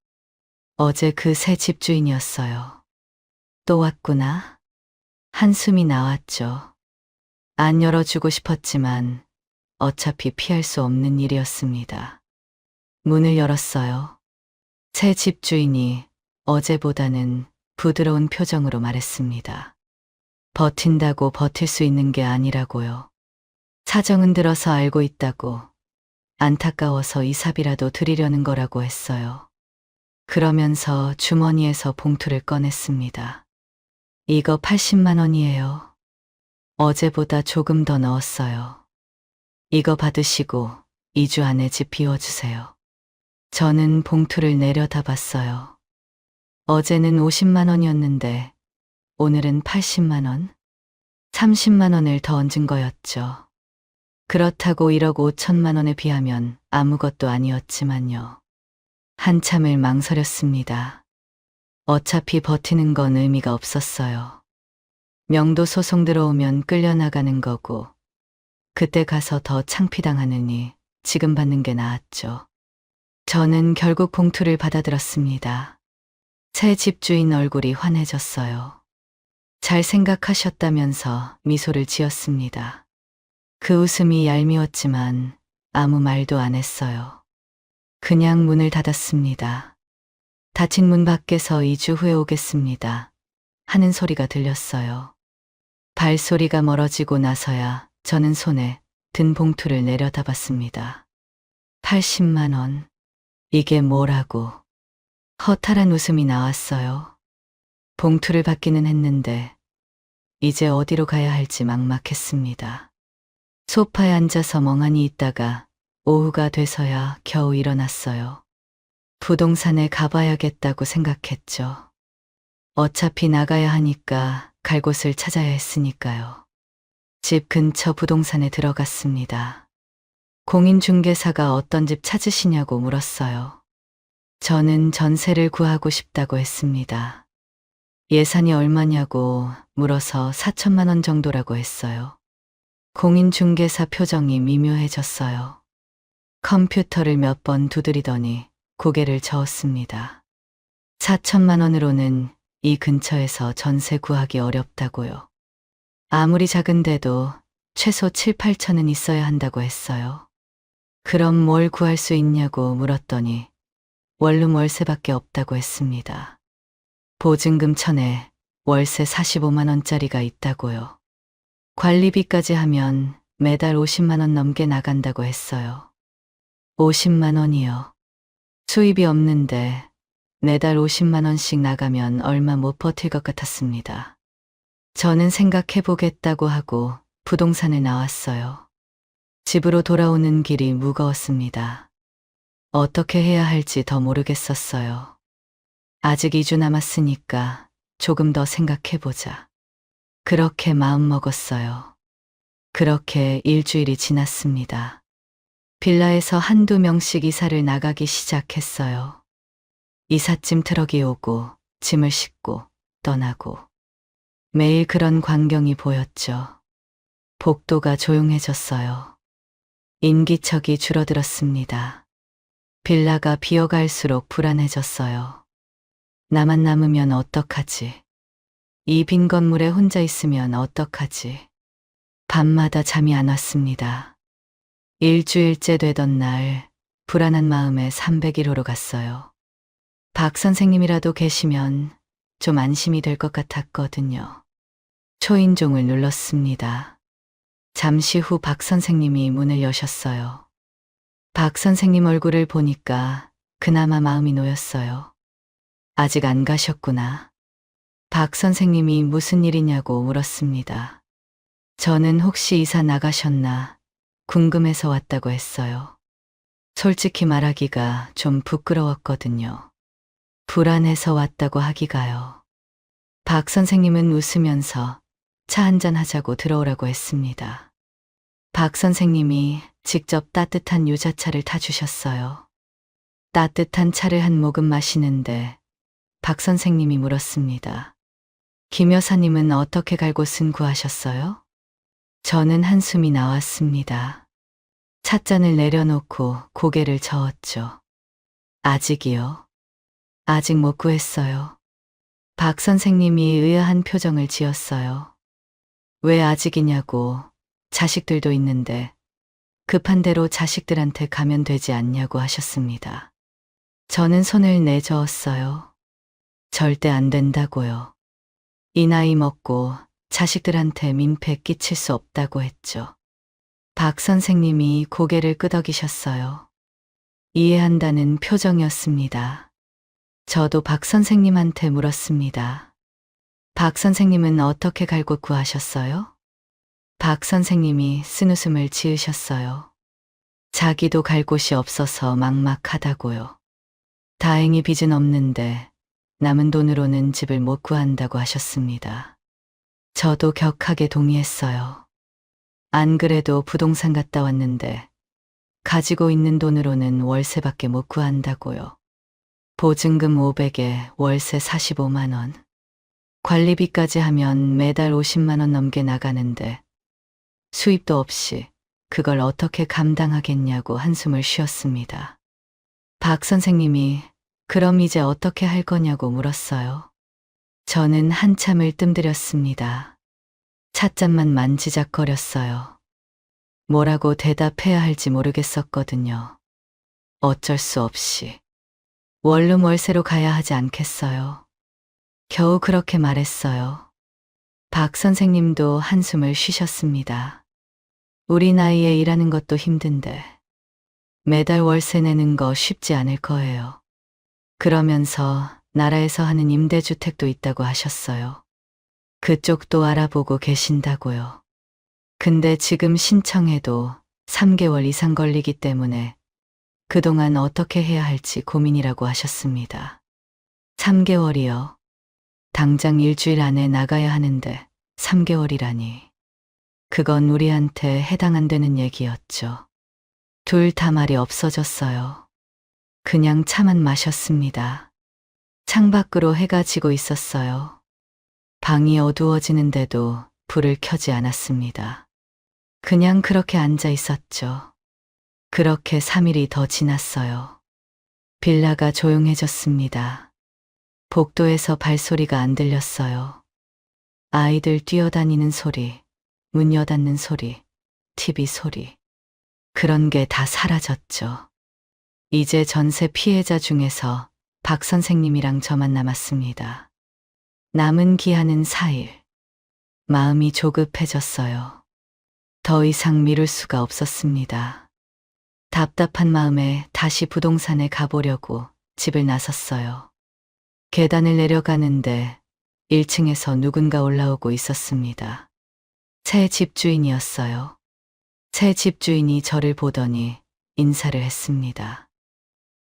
어제 그 새 집주인이었어요. 또 왔구나. 한숨이 나왔죠. 안 열어주고 싶었지만 어차피 피할 수 없는 일이었습니다. 문을 열었어요. 새 집주인이 어제보다는 부드러운 표정으로 말했습니다. 버틴다고 버틸 수 있는 게 아니라고요. 사정은 들어서 알고 있다고. 안타까워서 이삽이라도 드리려는 거라고 했어요. 그러면서 주머니에서 봉투를 꺼냈습니다. 이거 80만 원이에요. 어제보다 조금 더 넣었어요. 이거 받으시고 2주 안에 집 비워주세요. 저는 봉투를 내려다봤어요. 어제는 50만 원이었는데 오늘은 80만 원? 30만 원을 더 얹은 거였죠. 그렇다고 1억 5천만 원에 비하면 아무것도 아니었지만요. 한참을 망설였습니다. 어차피 버티는 건 의미가 없었어요. 명도 소송 들어오면 끌려나가는 거고 그때 가서 더 창피당하느니 지금 받는 게 나았죠. 저는 결국 봉투를 받아들었습니다. 새 집주인 얼굴이 환해졌어요. 잘 생각하셨다면서 미소를 지었습니다. 그 웃음이 얄미웠지만 아무 말도 안 했어요. 그냥 문을 닫았습니다. 닫힌 문 밖에서 2주 후에 오겠습니다. 하는 소리가 들렸어요. 발소리가 멀어지고 나서야 저는 손에 든 봉투를 내려다봤습니다. 80만 원. 이게 뭐라고. 허탈한 웃음이 나왔어요. 봉투를 받기는 했는데 이제 어디로 가야 할지 막막했습니다. 소파에 앉아서 멍하니 있다가 오후가 돼서야 겨우 일어났어요. 부동산에 가봐야겠다고 생각했죠. 어차피 나가야 하니까 갈 곳을 찾아야 했으니까요. 집 근처 부동산에 들어갔습니다. 공인중개사가 어떤 집 찾으시냐고 물었어요. 저는 전세를 구하고 싶다고 했습니다. 예산이 얼마냐고 물어서 4천만 원 정도라고 했어요. 공인중개사 표정이 미묘해졌어요. 컴퓨터를 몇 번 두드리더니 고개를 저었습니다. 4천만 원으로는 이 근처에서 전세 구하기 어렵다고요. 아무리 작은데도 최소 7, 8천은 있어야 한다고 했어요. 그럼 뭘 구할 수 있냐고 물었더니 원룸 월세밖에 없다고 했습니다. 보증금 1,000에 월세 45만 원짜리가 있다고요. 관리비까지 하면 매달 50만 원 넘게 나간다고 했어요. 50만 원이요. 수입이 없는데 매달 50만 원씩 나가면 얼마 못 버틸 것 같았습니다. 저는 생각해 보겠다고 하고 부동산에 나왔어요. 집으로 돌아오는 길이 무거웠습니다. 어떻게 해야 할지 더 모르겠었어요. 아직 2주 남았으니까 조금 더 생각해 보자. 그렇게 마음먹었어요. 그렇게 일주일이 지났습니다. 빌라에서 한두 명씩 이사를 나가기 시작했어요. 이삿짐 트럭이 오고 짐을 싣고 떠나고 매일 그런 광경이 보였죠. 복도가 조용해졌어요. 인기척이 줄어들었습니다. 빌라가 비어갈수록 불안해졌어요. 나만 남으면 어떡하지? 이 빈 건물에 혼자 있으면 어떡하지? 밤마다 잠이 안 왔습니다. 일주일째 되던 날 불안한 마음에 301호로 갔어요. 박 선생님이라도 계시면 좀 안심이 될 것 같았거든요. 초인종을 눌렀습니다. 잠시 후 박 선생님이 문을 여셨어요. 박 선생님 얼굴을 보니까 그나마 마음이 놓였어요. 아직 안 가셨구나. 박 선생님이 무슨 일이냐고 물었습니다. 저는 혹시 이사 나가셨나 궁금해서 왔다고 했어요. 솔직히 말하기가 좀 부끄러웠거든요. 불안해서 왔다고 하기가요. 박 선생님은 웃으면서 차 한잔 하자고 들어오라고 했습니다. 박 선생님이 직접 따뜻한 유자차를 타주셨어요. 따뜻한 차를 한 모금 마시는데 박 선생님이 물었습니다. 김 여사님은 어떻게 갈 곳은 구하셨어요? 저는 한숨이 나왔습니다. 찻잔을 내려놓고 고개를 저었죠. 아직이요? 아직 못 구했어요. 박 선생님이 의아한 표정을 지었어요. 왜 아직이냐고, 자식들도 있는데 급한 대로 자식들한테 가면 되지 않냐고 하셨습니다. 저는 손을 내저었어요. 절대 안 된다고요. 이 나이 먹고 자식들한테 민폐 끼칠 수 없다고 했죠. 박 선생님이 고개를 끄덕이셨어요. 이해한다는 표정이었습니다. 저도 박 선생님한테 물었습니다. 박 선생님은 어떻게 갈 곳 구하셨어요? 박 선생님이 쓴웃음을 지으셨어요. 자기도 갈 곳이 없어서 막막하다고요. 다행히 빚은 없는데 남은 돈으로는 집을 못 구한다고 하셨습니다. 저도 격하게 동의했어요. 안 그래도 부동산 갔다 왔는데 가지고 있는 돈으로는 월세밖에 못 구한다고요. 보증금 500에 월세 45만 원. 관리비까지 하면 매달 50만 원 넘게 나가는데 수입도 없이 그걸 어떻게 감당하겠냐고 한숨을 쉬었습니다. 박 선생님이 그럼 이제 어떻게 할 거냐고 물었어요. 저는 한참을 뜸들였습니다. 찻잔만 만지작거렸어요. 뭐라고 대답해야 할지 모르겠었거든요. 어쩔 수 없이. 원룸 월세로 가야 하지 않겠어요. 겨우 그렇게 말했어요. 박 선생님도 한숨을 쉬셨습니다. 우리 나이에 일하는 것도 힘든데 매달 월세 내는 거 쉽지 않을 거예요. 그러면서 나라에서 하는 임대주택도 있다고 하셨어요. 그쪽도 알아보고 계신다고요. 근데 지금 신청해도 3개월 이상 걸리기 때문에 그동안 어떻게 해야 할지 고민이라고 하셨습니다. 3개월이요. 당장 일주일 안에 나가야 하는데 3개월이라니. 그건 우리한테 해당 안 되는 얘기였죠. 둘 다 말이 없어졌어요. 그냥 차만 마셨습니다. 창밖으로 해가 지고 있었어요. 방이 어두워지는데도 불을 켜지 않았습니다. 그냥 그렇게 앉아 있었죠. 그렇게 3일이 더 지났어요. 빌라가 조용해졌습니다. 복도에서 발소리가 안 들렸어요. 아이들 뛰어다니는 소리, 문 여닫는 소리, TV 소리. 그런 게 다 사라졌죠. 이제 전세 피해자 중에서 박 선생님이랑 저만 남았습니다. 남은 기한은 4일. 마음이 조급해졌어요. 더 이상 미룰 수가 없었습니다. 답답한 마음에 다시 부동산에 가보려고 집을 나섰어요. 계단을 내려가는데 1층에서 누군가 올라오고 있었습니다. 새 집주인이었어요. 새 집주인이 저를 보더니 인사를 했습니다.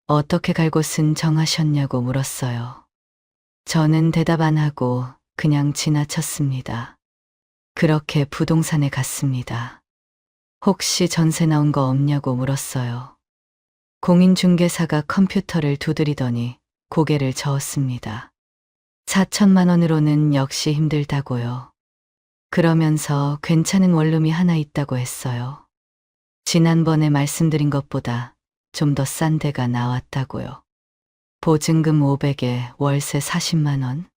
어떻게 갈 곳은 정하셨냐고 물었어요. 저는 대답 안 하고 그냥 지나쳤습니다. 그렇게 부동산에 갔습니다. 혹시 전세 나온 거 없냐고 물었어요. 공인중개사가 컴퓨터를 두드리더니 고개를 저었습니다. 4천만 원으로는 역시 힘들다고요. 그러면서 괜찮은 원룸이 하나 있다고 했어요. 지난번에 말씀드린 것보다 좀 더 싼 데가 나왔다고요. 보증금 500에 월세 40만 원?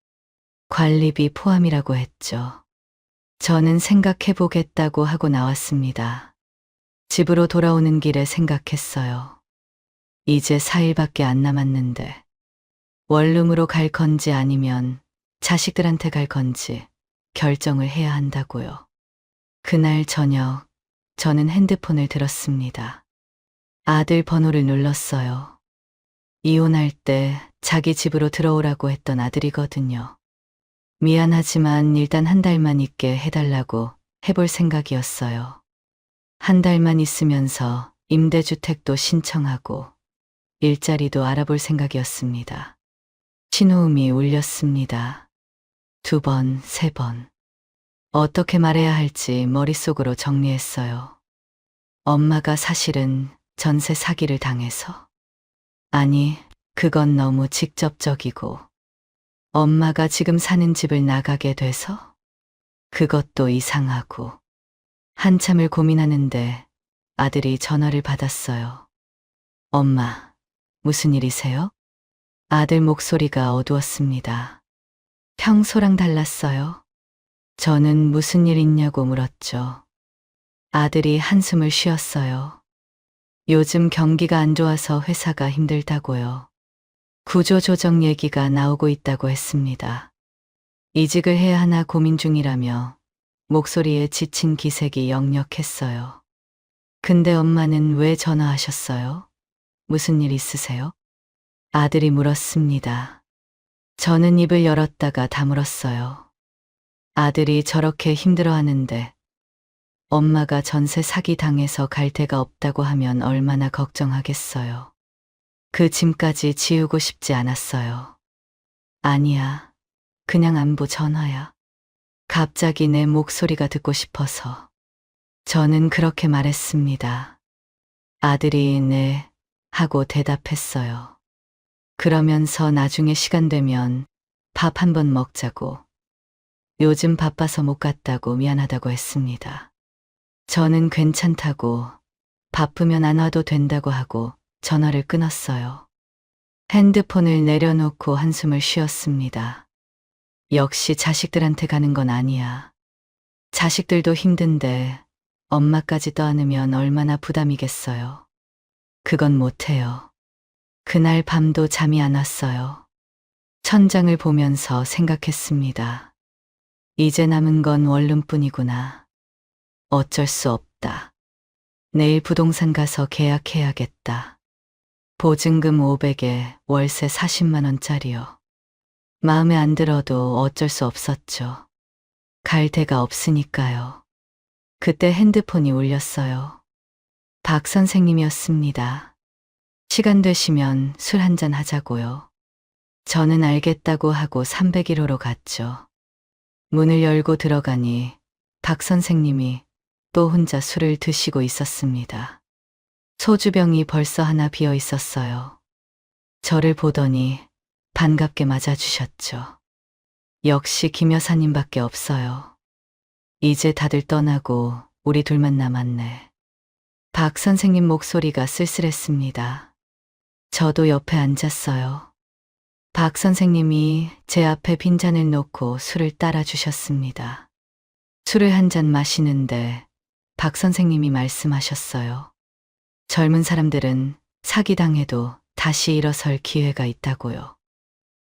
관리비 포함이라고 했죠. 저는 생각해보겠다고 하고 나왔습니다. 집으로 돌아오는 길에 생각했어요. 이제 4일밖에 안 남았는데 원룸으로 갈 건지 아니면 자식들한테 갈 건지 결정을 해야 한다고요. 그날 저녁 저는 핸드폰을 들었습니다. 아들 번호를 눌렀어요. 이혼할 때 자기 집으로 들어오라고 했던 아들이거든요. 미안하지만 일단 한 달만 있게 해달라고 해볼 생각이었어요. 한 달만 있으면서 임대주택도 신청하고 일자리도 알아볼 생각이었습니다. 신호음이 울렸습니다. 2번, 3번. 어떻게 말해야 할지 머릿속으로 정리했어요. 엄마가 사실은 전세 사기를 당해서. 아니, 그건 너무 직접적이고. 엄마가 지금 사는 집을 나가게 돼서. 그것도 이상하고. 한참을 고민하는데 아들이 전화를 받았어요. 엄마, 무슨 일이세요? 아들 목소리가 어두웠습니다. 평소랑 달랐어요. 저는 무슨 일 있냐고 물었죠. 아들이 한숨을 쉬었어요. 요즘 경기가 안 좋아서 회사가 힘들다고요. 구조조정 얘기가 나오고 있다고 했습니다. 이직을 해야 하나 고민 중이라며 목소리에 지친 기색이 역력했어요. 근데 엄마는 왜 전화하셨어요? 무슨 일 있으세요? 아들이 물었습니다. 저는 입을 열었다가 다물었어요. 아들이 저렇게 힘들어하는데 엄마가 전세 사기 당해서 갈 데가 없다고 하면 얼마나 걱정하겠어요. 그 짐까지 지우고 싶지 않았어요. 아니야, 그냥 안부 전화야. 갑자기 내 목소리가 듣고 싶어서. 저는 그렇게 말했습니다. 아들이 네 하고 대답했어요. 그러면서 나중에 시간 되면 밥 한번 먹자고. 요즘 바빠서 못 갔다고 미안하다고 했습니다. 저는 괜찮다고 바쁘면 안 와도 된다고 하고 전화를 끊었어요. 핸드폰을 내려놓고 한숨을 쉬었습니다. 역시 자식들한테 가는 건 아니야. 자식들도 힘든데 엄마까지 떠안으면 얼마나 부담이겠어요. 그건 못해요. 그날 밤도 잠이 안 왔어요. 천장을 보면서 생각했습니다. 이제 남은 건 원룸뿐이구나. 어쩔 수 없다. 내일 부동산 가서 계약해야겠다. 보증금 500에 월세 40만 원짜리요. 마음에 안 들어도 어쩔 수 없었죠. 갈 데가 없으니까요. 그때 핸드폰이 울렸어요. 박 선생님이었습니다. 시간 되시면 술 한잔 하자고요. 저는 알겠다고 하고 301호로 갔죠. 문을 열고 들어가니 박 선생님이 또 혼자 술을 드시고 있었습니다. 소주병이 벌써 하나 비어 있었어요. 저를 보더니 반갑게 맞아주셨죠. 역시 김 여사님밖에 없어요. 이제 다들 떠나고 우리 둘만 남았네. 박 선생님 목소리가 쓸쓸했습니다. 저도 옆에 앉았어요. 박 선생님이 제 앞에 빈잔을 놓고 술을 따라 주셨습니다. 술을 한 잔 마시는데 박 선생님이 말씀하셨어요. 젊은 사람들은 사기당해도 다시 일어설 기회가 있다고요.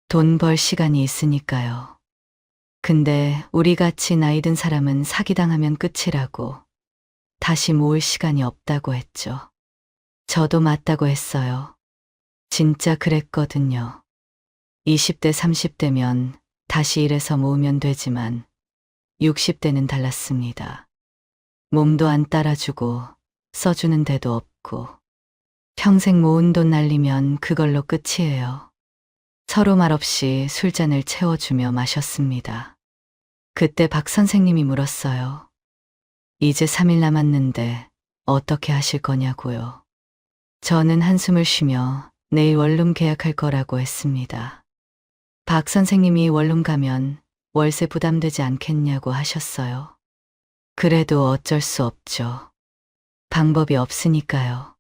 돈 벌 시간이 있으니까요. 근데 우리같이 나이 든 사람은 사기당하면 끝이라고, 다시 모을 시간이 없다고 했죠. 저도 맞다고 했어요. 진짜 그랬거든요. 20대, 30대면 다시 일해서 모으면 되지만 60대는 달랐습니다. 몸도 안 따라주고 써주는 데도 없고 평생 모은 돈 날리면 그걸로 끝이에요. 서로 말없이 술잔을 채워주며 마셨습니다. 그때 박 선생님이 물었어요. 이제 3일 남았는데 어떻게 하실 거냐고요. 저는 한숨을 쉬며 내일 원룸 계약할 거라고 했습니다. 박 선생님이 원룸 가면 월세 부담되지 않겠냐고 하셨어요. 그래도 어쩔 수 없죠. 방법이 없으니까요.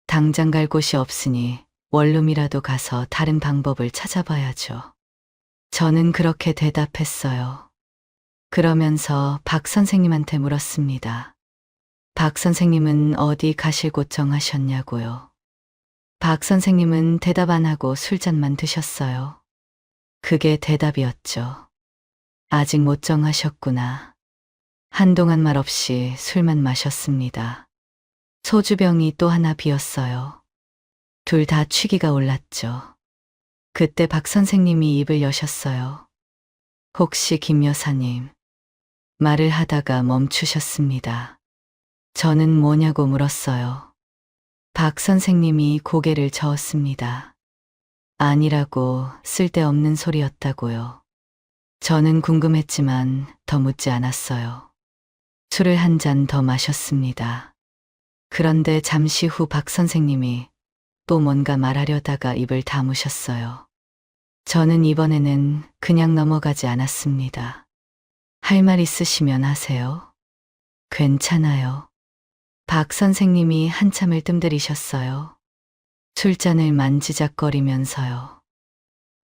당장 갈 곳이 없으니 원룸이라도 가서 다른 방법을 찾아봐야죠. 저는 그렇게 대답했어요. 그러면서 박 선생님한테 물었습니다. 박 선생님은 어디 가실 곳 정하셨냐고요. 박 선생님은 대답 안 하고 술잔만 드셨어요. 그게 대답이었죠. 아직 못 정하셨구나. 한동안 말없이 술만 마셨습니다. 소주병이 또 하나 비었어요. 둘 다 취기가 올랐죠. 그때 박 선생님이 입을 여셨어요. 혹시 김 여사님? 말을 하다가 멈추셨습니다. 저는 뭐냐고 물었어요. 박 선생님이 고개를 저었습니다. 아니라고, 쓸데없는 소리였다고요. 저는 궁금했지만 더 묻지 않았어요. 술을 한 잔 더 마셨습니다. 그런데 잠시 후 박 선생님이 또 뭔가 말하려다가 입을 다무셨어요. 저는 이번에는 그냥 넘어가지 않았습니다. 할 말 있으시면 하세요. 괜찮아요. 박 선생님이 한참을 뜸들이셨어요. 술잔을 만지작거리면서요.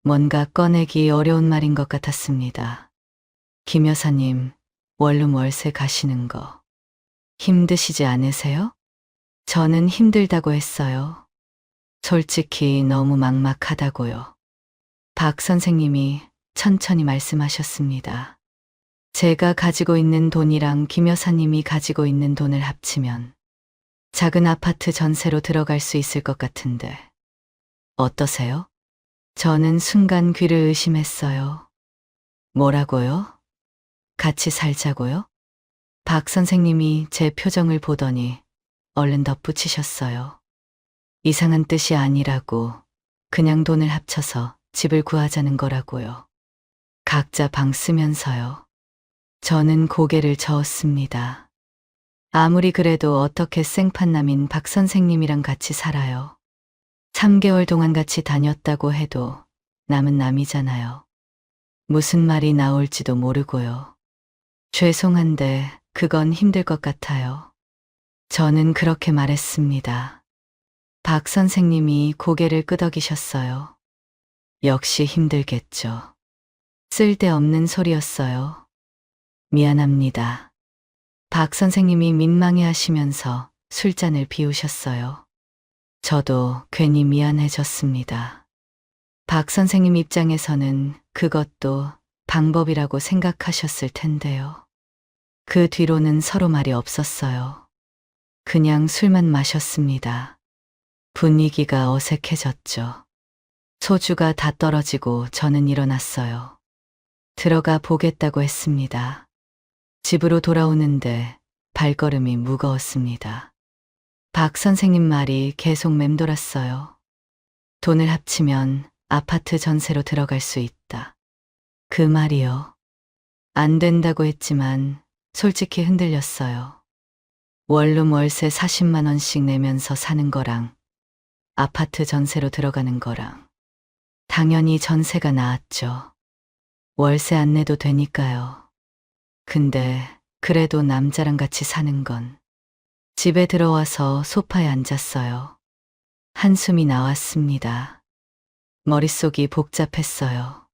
뭔가 꺼내기 어려운 말인 것 같았습니다. 김 여사님, 원룸 월세 가시는 거 힘드시지 않으세요? 저는 힘들다고 했어요. 솔직히 너무 막막하다고요. 박 선생님이 천천히 말씀하셨습니다. 제가 가지고 있는 돈이랑 김 여사님이 가지고 있는 돈을 합치면 작은 아파트 전세로 들어갈 수 있을 것 같은데 어떠세요? 저는 순간 귀를 의심했어요. 뭐라고요? 같이 살자고요? 박 선생님이 제 표정을 보더니 얼른 덧붙이셨어요. 이상한 뜻이 아니라고, 그냥 돈을 합쳐서 집을 구하자는 거라고요. 각자 방 쓰면서요. 저는 고개를 저었습니다. 아무리 그래도 어떻게 생판남인 박 선생님이랑 같이 살아요. 3개월 동안 같이 다녔다고 해도 남은 남이잖아요. 무슨 말이 나올지도 모르고요. 죄송한데 그건 힘들 것 같아요. 저는 그렇게 말했습니다. 박 선생님이 고개를 끄덕이셨어요. 역시 힘들겠죠. 쓸데없는 소리였어요. 미안합니다. 박 선생님이 민망해 하시면서 술잔을 비우셨어요. 저도 괜히 미안해졌습니다. 박 선생님 입장에서는 그것도 방법이라고 생각하셨을 텐데요. 그 뒤로는 서로 말이 없었어요. 그냥 술만 마셨습니다. 분위기가 어색해졌죠. 소주가 다 떨어지고 저는 일어났어요. 들어가 보겠다고 했습니다. 집으로 돌아오는데 발걸음이 무거웠습니다. 박 선생님 말이 계속 맴돌았어요. 돈을 합치면 아파트 전세로 들어갈 수 있다. 그 말이요. 안 된다고 했지만 솔직히 흔들렸어요. 원룸 월세 40만 원씩 내면서 사는 거랑 아파트 전세로 들어가는 거랑 당연히 전세가 나았죠. 월세 안 내도 되니까요. 근데 그래도 남자랑 같이 사는 건. 집에 들어와서 소파에 앉았어요. 한숨이 나왔습니다. 머릿속이 복잡했어요.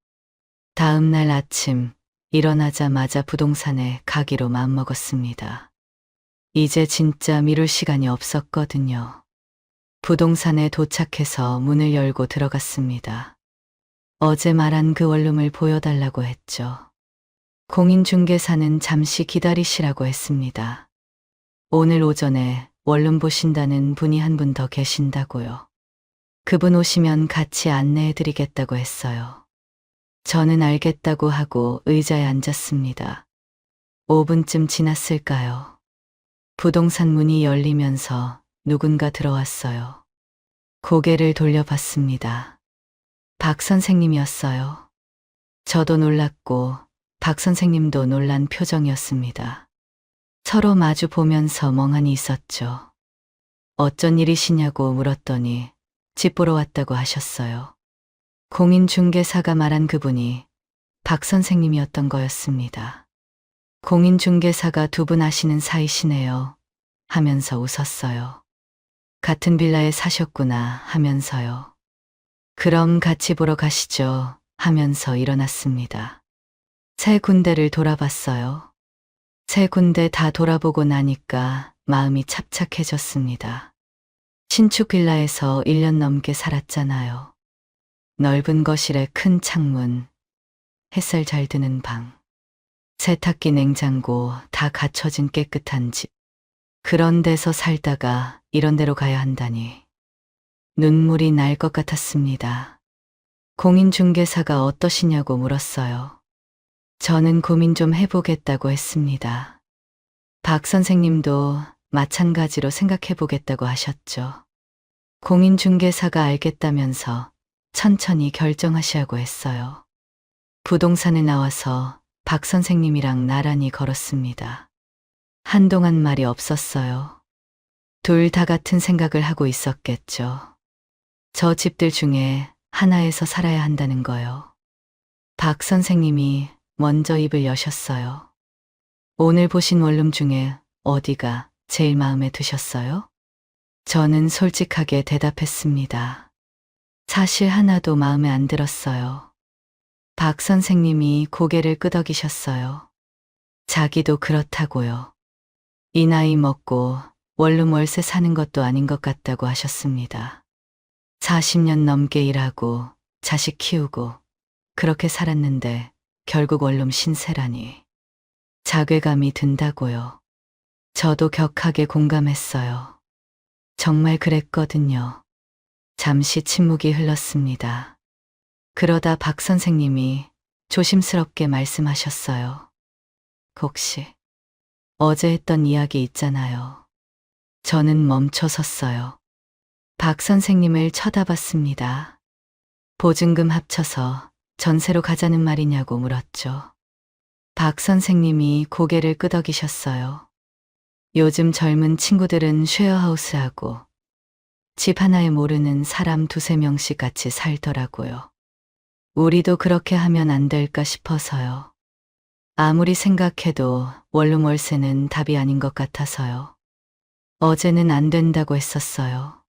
다음 날 아침 일어나자마자 부동산에 가기로 마음먹었습니다. 이제 진짜 미룰 시간이 없었거든요. 부동산에 도착해서 문을 열고 들어갔습니다. 어제 말한 그 원룸을 보여달라고 했죠. 공인중개사는 잠시 기다리시라고 했습니다. 오늘 오전에 원룸 보신다는 분이 한 분 더 계신다고요. 그분 오시면 같이 안내해드리겠다고 했어요. 저는 알겠다고 하고 의자에 앉았습니다. 5분쯤 지났을까요? 부동산 문이 열리면서 누군가 들어왔어요. 고개를 돌려봤습니다. 박 선생님이었어요. 저도 놀랐고 박 선생님도 놀란 표정이었습니다. 서로 마주 보면서 멍하니 있었죠. 어쩐 일이시냐고 물었더니 집 보러 왔다고 하셨어요. 공인중개사가 말한 그분이 박 선생님이었던 거였습니다. 공인중개사가 두 분 아시는 사이시네요. 하면서 웃었어요. 같은 빌라에 사셨구나 하면서요. 그럼 같이 보러 가시죠 하면서 일어났습니다. 세 군데를 돌아봤어요. 세 군데 다 돌아보고 나니까 마음이 착착해졌습니다. 신축 빌라에서 1년 넘게 살았잖아요. 넓은 거실에 큰 창문, 햇살 잘 드는 방, 세탁기 냉장고 다 갖춰진 깨끗한 집. 그런 데서 살다가 이런 데로 가야 한다니. 눈물이 날 것 같았습니다. 공인중개사가 어떠시냐고 물었어요. 저는 고민 좀 해보겠다고 했습니다. 박 선생님도 마찬가지로 생각해보겠다고 하셨죠. 공인중개사가 알겠다면서 천천히 결정하시라고 했어요. 부동산에 나와서 박 선생님이랑 나란히 걸었습니다. 한동안 말이 없었어요. 둘 다 같은 생각을 하고 있었겠죠. 저 집들 중에 하나에서 살아야 한다는 거요. 박 선생님이 먼저 입을 여셨어요. 오늘 보신 원룸 중에 어디가 제일 마음에 드셨어요? 저는 솔직하게 대답했습니다. 사실 하나도 마음에 안 들었어요. 박 선생님이 고개를 끄덕이셨어요. 자기도 그렇다고요. 이 나이 먹고 원룸 월세 사는 것도 아닌 것 같다고 하셨습니다. 40년 넘게 일하고 자식 키우고 그렇게 살았는데 결국 원룸 신세라니. 자괴감이 든다고요. 저도 격하게 공감했어요. 정말 그랬거든요. 잠시 침묵이 흘렀습니다. 그러다 박 선생님이 조심스럽게 말씀하셨어요. 혹시 어제 했던 이야기 있잖아요. 저는 멈춰 섰어요. 박 선생님을 쳐다봤습니다. 보증금 합쳐서 전세로 가자는 말이냐고 물었죠. 박 선생님이 고개를 끄덕이셨어요. 요즘 젊은 친구들은 쉐어하우스하고 집 하나에 모르는 사람 두세 명씩 같이 살더라고요. 우리도 그렇게 하면 안 될까 싶어서요. 아무리 생각해도 원룸 월세는 답이 아닌 것 같아서요. 어제는 안 된다고 했었어요.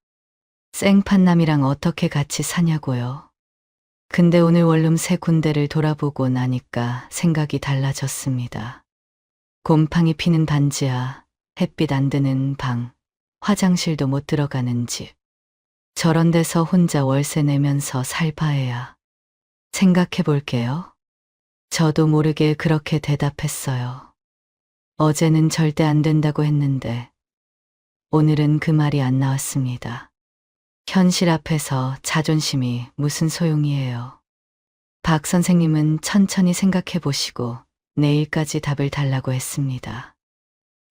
생판남이랑 어떻게 같이 사냐고요. 근데 오늘 원룸 세 군데를 돌아보고 나니까 생각이 달라졌습니다. 곰팡이 피는 반지하, 햇빛 안 드는 방, 화장실도 못 들어가는 집. 저런 데서 혼자 월세 내면서 살 바에야 생각해 볼게요. 저도 모르게 그렇게 대답했어요. 어제는 절대 안 된다고 했는데 오늘은 그 말이 안 나왔습니다. 현실 앞에서 자존심이 무슨 소용이에요. 박 선생님은 천천히 생각해 보시고 내일까지 답을 달라고 했습니다.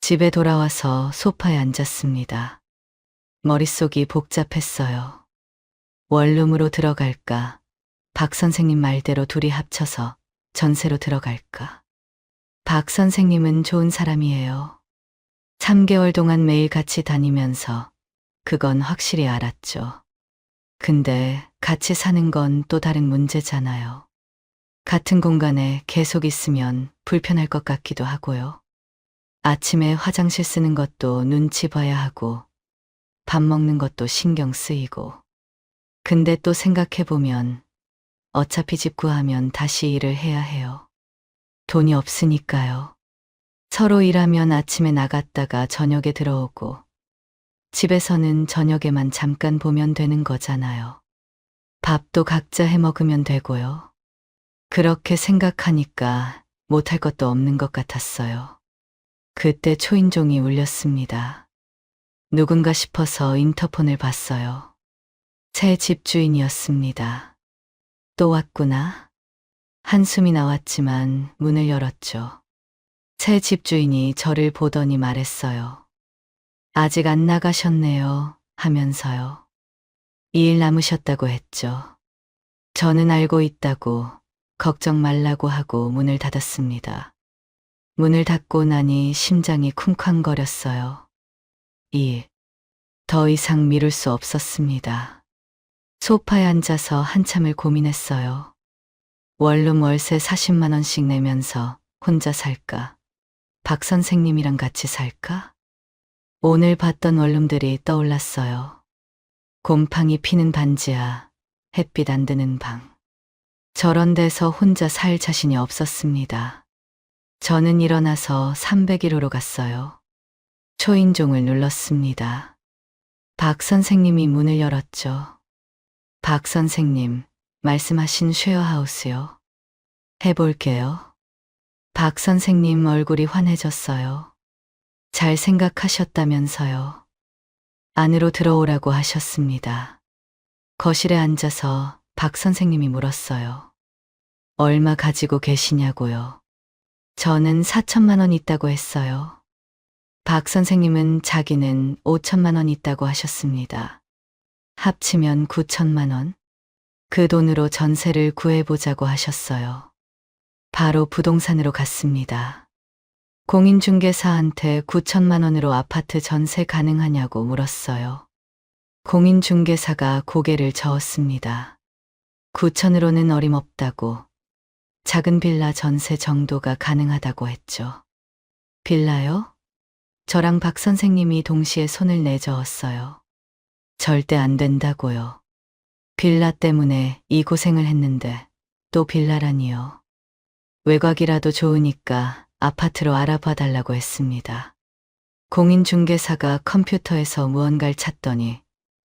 집에 돌아와서 소파에 앉았습니다. 머릿속이 복잡했어요. 원룸으로 들어갈까? 박 선생님 말대로 둘이 합쳐서 전세로 들어갈까? 박 선생님은 좋은 사람이에요. 3개월 동안 매일 같이 다니면서 그건 확실히 알았죠. 근데 같이 사는 건 또 다른 문제잖아요. 같은 공간에 계속 있으면 불편할 것 같기도 하고요. 아침에 화장실 쓰는 것도 눈치 봐야 하고 밥 먹는 것도 신경 쓰이고. 근데 또 생각해보면 어차피 집 구하면 다시 일을 해야 해요. 돈이 없으니까요. 서로 일하면 아침에 나갔다가 저녁에 들어오고 집에서는 저녁에만 잠깐 보면 되는 거잖아요. 밥도 각자 해 먹으면 되고요. 그렇게 생각하니까 못할 것도 없는 것 같았어요. 그때 초인종이 울렸습니다. 누군가 싶어서 인터폰을 봤어요. 새 집주인이었습니다. 또 왔구나. 한숨이 나왔지만 문을 열었죠. 새 집주인이 저를 보더니 말했어요. 아직 안 나가셨네요. 하면서요. 2일 남으셨다고 했죠. 저는 알고 있다고 걱정 말라고 하고 문을 닫았습니다. 문을 닫고 나니 심장이 쿵쾅거렸어요. 2일. 더 이상 미룰 수 없었습니다. 소파에 앉아서 한참을 고민했어요. 원룸 월세 40만 원씩 내면서 혼자 살까? 박 선생님이랑 같이 살까? 오늘 봤던 원룸들이 떠올랐어요. 곰팡이 피는 반지하, 햇빛 안 드는 방. 저런 데서 혼자 살 자신이 없었습니다. 저는 일어나서 301호로 갔어요. 초인종을 눌렀습니다. 박 선생님이 문을 열었죠. 박 선생님, 말씀하신 쉐어하우스요. 해볼게요. 박 선생님 얼굴이 환해졌어요. 잘 생각하셨다면서요. 안으로 들어오라고 하셨습니다. 거실에 앉아서 박 선생님이 물었어요. 얼마 가지고 계시냐고요. 저는 4천만 원 있다고 했어요. 박 선생님은 자기는 5천만 원 있다고 하셨습니다. 합치면 9천만 원? 그 돈으로 전세를 구해보자고 하셨어요. 바로 부동산으로 갔습니다. 공인중개사한테 9천만 원으로 아파트 전세 가능하냐고 물었어요. 공인중개사가 고개를 저었습니다. 9천으로는 어림없다고, 작은 빌라 전세 정도가 가능하다고 했죠. 빌라요? 저랑 박 선생님이 동시에 손을 내저었어요. 절대 안 된다고요. 빌라 때문에 이 고생을 했는데 또 빌라라니요. 외곽이라도 좋으니까 아파트로 알아봐 달라고 했습니다. 공인중개사가 컴퓨터에서 무언가를 찾더니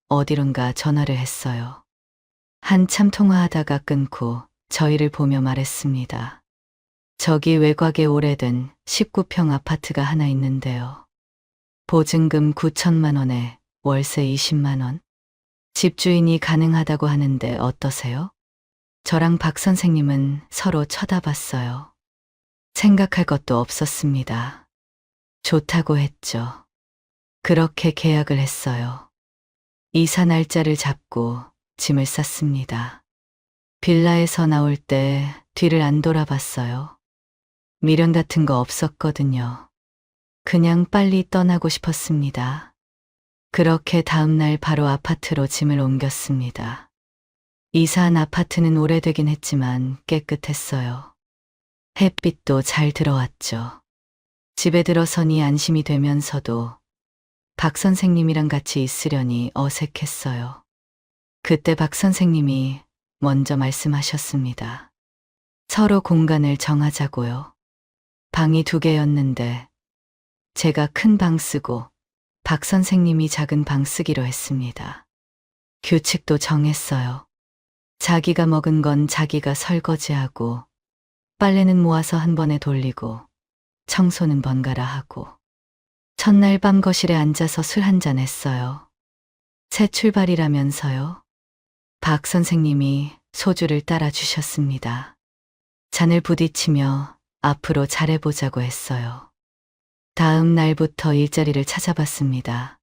어디론가 전화를 했어요. 한참 통화하다가 끊고 저희를 보며 말했습니다. 저기 외곽에 오래된 19평 아파트가 하나 있는데요. 보증금 9천만 원에 월세 20만 원? 집주인이 가능하다고 하는데 어떠세요? 저랑 박 선생님은 서로 쳐다봤어요. 생각할 것도 없었습니다. 좋다고 했죠. 그렇게 계약을 했어요. 이사 날짜를 잡고 짐을 쌌습니다. 빌라에서 나올 때 뒤를 안 돌아봤어요. 미련 같은 거 없었거든요. 그냥 빨리 떠나고 싶었습니다. 그렇게 다음날 바로 아파트로 짐을 옮겼습니다. 이사한 아파트는 오래되긴 했지만 깨끗했어요. 햇빛도 잘 들어왔죠. 집에 들어서니 안심이 되면서도 박 선생님이랑 같이 있으려니 어색했어요. 그때 박 선생님이 먼저 말씀하셨습니다. 서로 공간을 정하자고요. 방이 2개였는데 제가 큰 방 쓰고 박 선생님이 작은 방 쓰기로 했습니다. 규칙도 정했어요. 자기가 먹은 건 자기가 설거지하고, 빨래는 모아서 한 번에 돌리고, 청소는 번갈아 하고, 첫날 밤 거실에 앉아서 술 한잔 했어요. 새 출발이라면서요. 박 선생님이 소주를 따라 주셨습니다. 잔을 부딪히며 앞으로 잘해보자고 했어요. 다음 날부터 일자리를 찾아봤습니다.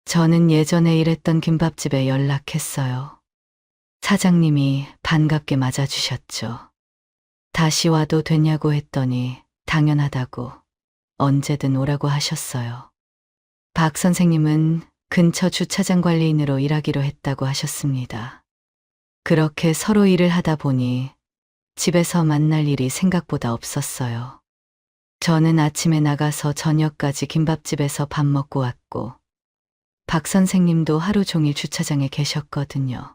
저는 예전에 일했던 김밥집에 연락했어요. 사장님이 반갑게 맞아주셨죠. 다시 와도 되냐고 했더니 당연하다고 언제든 오라고 하셨어요. 박 선생님은 근처 주차장 관리인으로 일하기로 했다고 하셨습니다. 그렇게 서로 일을 하다 보니 집에서 만날 일이 생각보다 없었어요. 저는 아침에 나가서 저녁까지 김밥집에서 밥 먹고 왔고, 박 선생님도 하루 종일 주차장에 계셨거든요.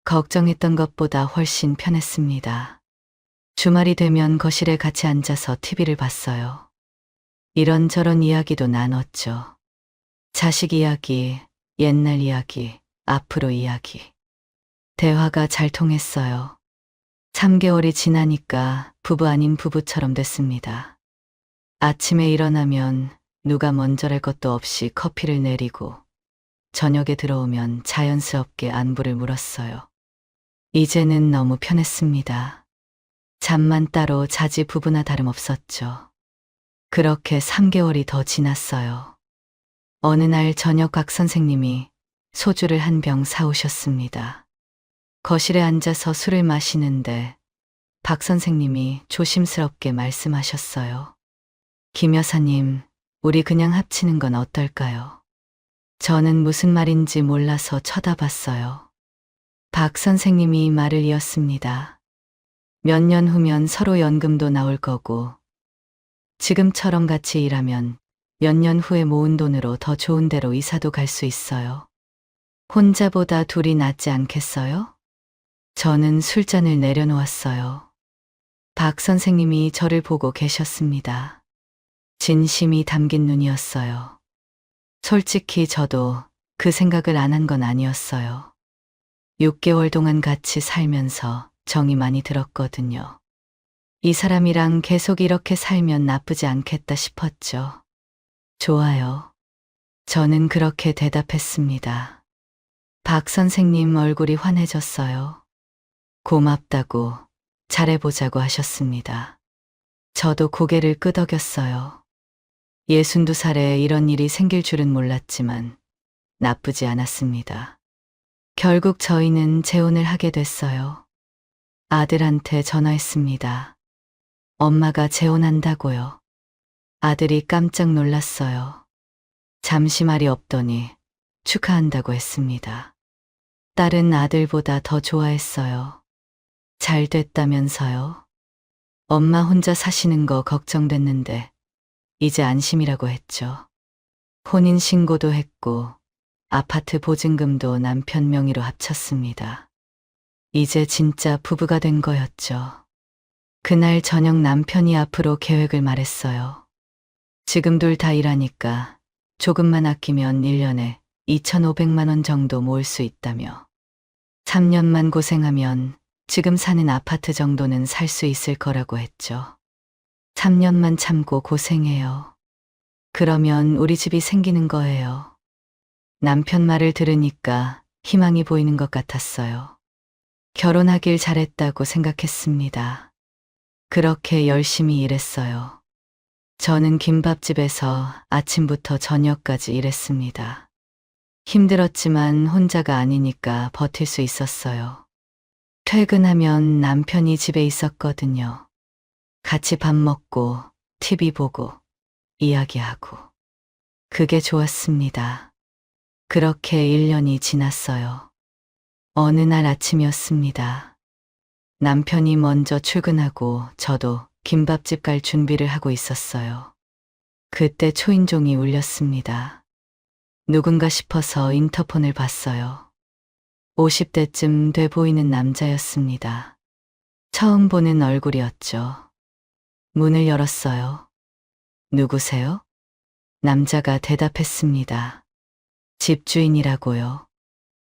걱정했던 것보다 훨씬 편했습니다. 주말이 되면 거실에 같이 앉아서 TV를 봤어요. 이런저런 이야기도 나눴죠. 자식 이야기, 옛날 이야기, 앞으로 이야기. 대화가 잘 통했어요. 3개월이 지나니까 부부 아닌 부부처럼 됐습니다. 아침에 일어나면 누가 먼저랄 것도 없이 커피를 내리고, 저녁에 들어오면 자연스럽게 안부를 물었어요. 이제는 너무 편했습니다. 잠만 따로 자지 부부나 다름없었죠. 그렇게 3개월이 더 지났어요. 어느 날 저녁 박 선생님이 소주를 한 병 사오셨습니다. 거실에 앉아서 술을 마시는데 박 선생님이 조심스럽게 말씀하셨어요. 김 여사님, 우리 그냥 합치는 건 어떨까요? 저는 무슨 말인지 몰라서 쳐다봤어요. 박 선생님이 말을 이었습니다. 몇 년 후면 서로 연금도 나올 거고, 지금처럼 같이 일하면 몇 년 후에 모은 돈으로 더 좋은 데로 이사도 갈 수 있어요. 혼자보다 둘이 낫지 않겠어요? 저는 술잔을 내려놓았어요. 박 선생님이 저를 보고 계셨습니다. 진심이 담긴 눈이었어요. 솔직히 저도 그 생각을 안 한 건 아니었어요. 6개월 동안 같이 살면서 정이 많이 들었거든요. 이 사람이랑 계속 이렇게 살면 나쁘지 않겠다 싶었죠. 좋아요. 저는 그렇게 대답했습니다. 박 선생님 얼굴이 환해졌어요. 고맙다고, 잘해보자고 하셨습니다. 저도 고개를 끄덕였어요. 62살에 이런 일이 생길 줄은 몰랐지만 나쁘지 않았습니다. 결국 저희는 재혼을 하게 됐어요. 아들한테 전화했습니다. 엄마가 재혼한다고요. 아들이 깜짝 놀랐어요. 잠시 말이 없더니 축하한다고 했습니다. 딸은 아들보다 더 좋아했어요. 잘 됐다면서요? 엄마 혼자 사시는 거 걱정됐는데 이제 안심이라고 했죠. 혼인신고도 했고 아파트 보증금도 남편 명의로 합쳤습니다. 이제 진짜 부부가 된 거였죠. 그날 저녁 남편이 앞으로 계획을 말했어요. 지금 둘 다 일하니까 조금만 아끼면 1년에 2,500만 원 정도 모을 수 있다며, 3년만 고생하면 지금 사는 아파트 정도는 살 수 있을 거라고 했죠. 3년만 참고 고생해요. 그러면 우리 집이 생기는 거예요. 남편 말을 들으니까 희망이 보이는 것 같았어요. 결혼하길 잘했다고 생각했습니다. 그렇게 열심히 일했어요. 저는 김밥집에서 아침부터 저녁까지 일했습니다. 힘들었지만 혼자가 아니니까 버틸 수 있었어요. 퇴근하면 남편이 집에 있었거든요. 같이 밥 먹고, TV 보고, 이야기하고. 그게 좋았습니다. 그렇게 1년이 지났어요. 어느 날 아침이었습니다. 남편이 먼저 출근하고 저도 김밥집 갈 준비를 하고 있었어요. 그때 초인종이 울렸습니다. 누군가 싶어서 인터폰을 봤어요. 50대쯤 돼 보이는 남자였습니다. 처음 보는 얼굴이었죠. 문을 열었어요. 누구세요? 남자가 대답했습니다. 집주인이라고요.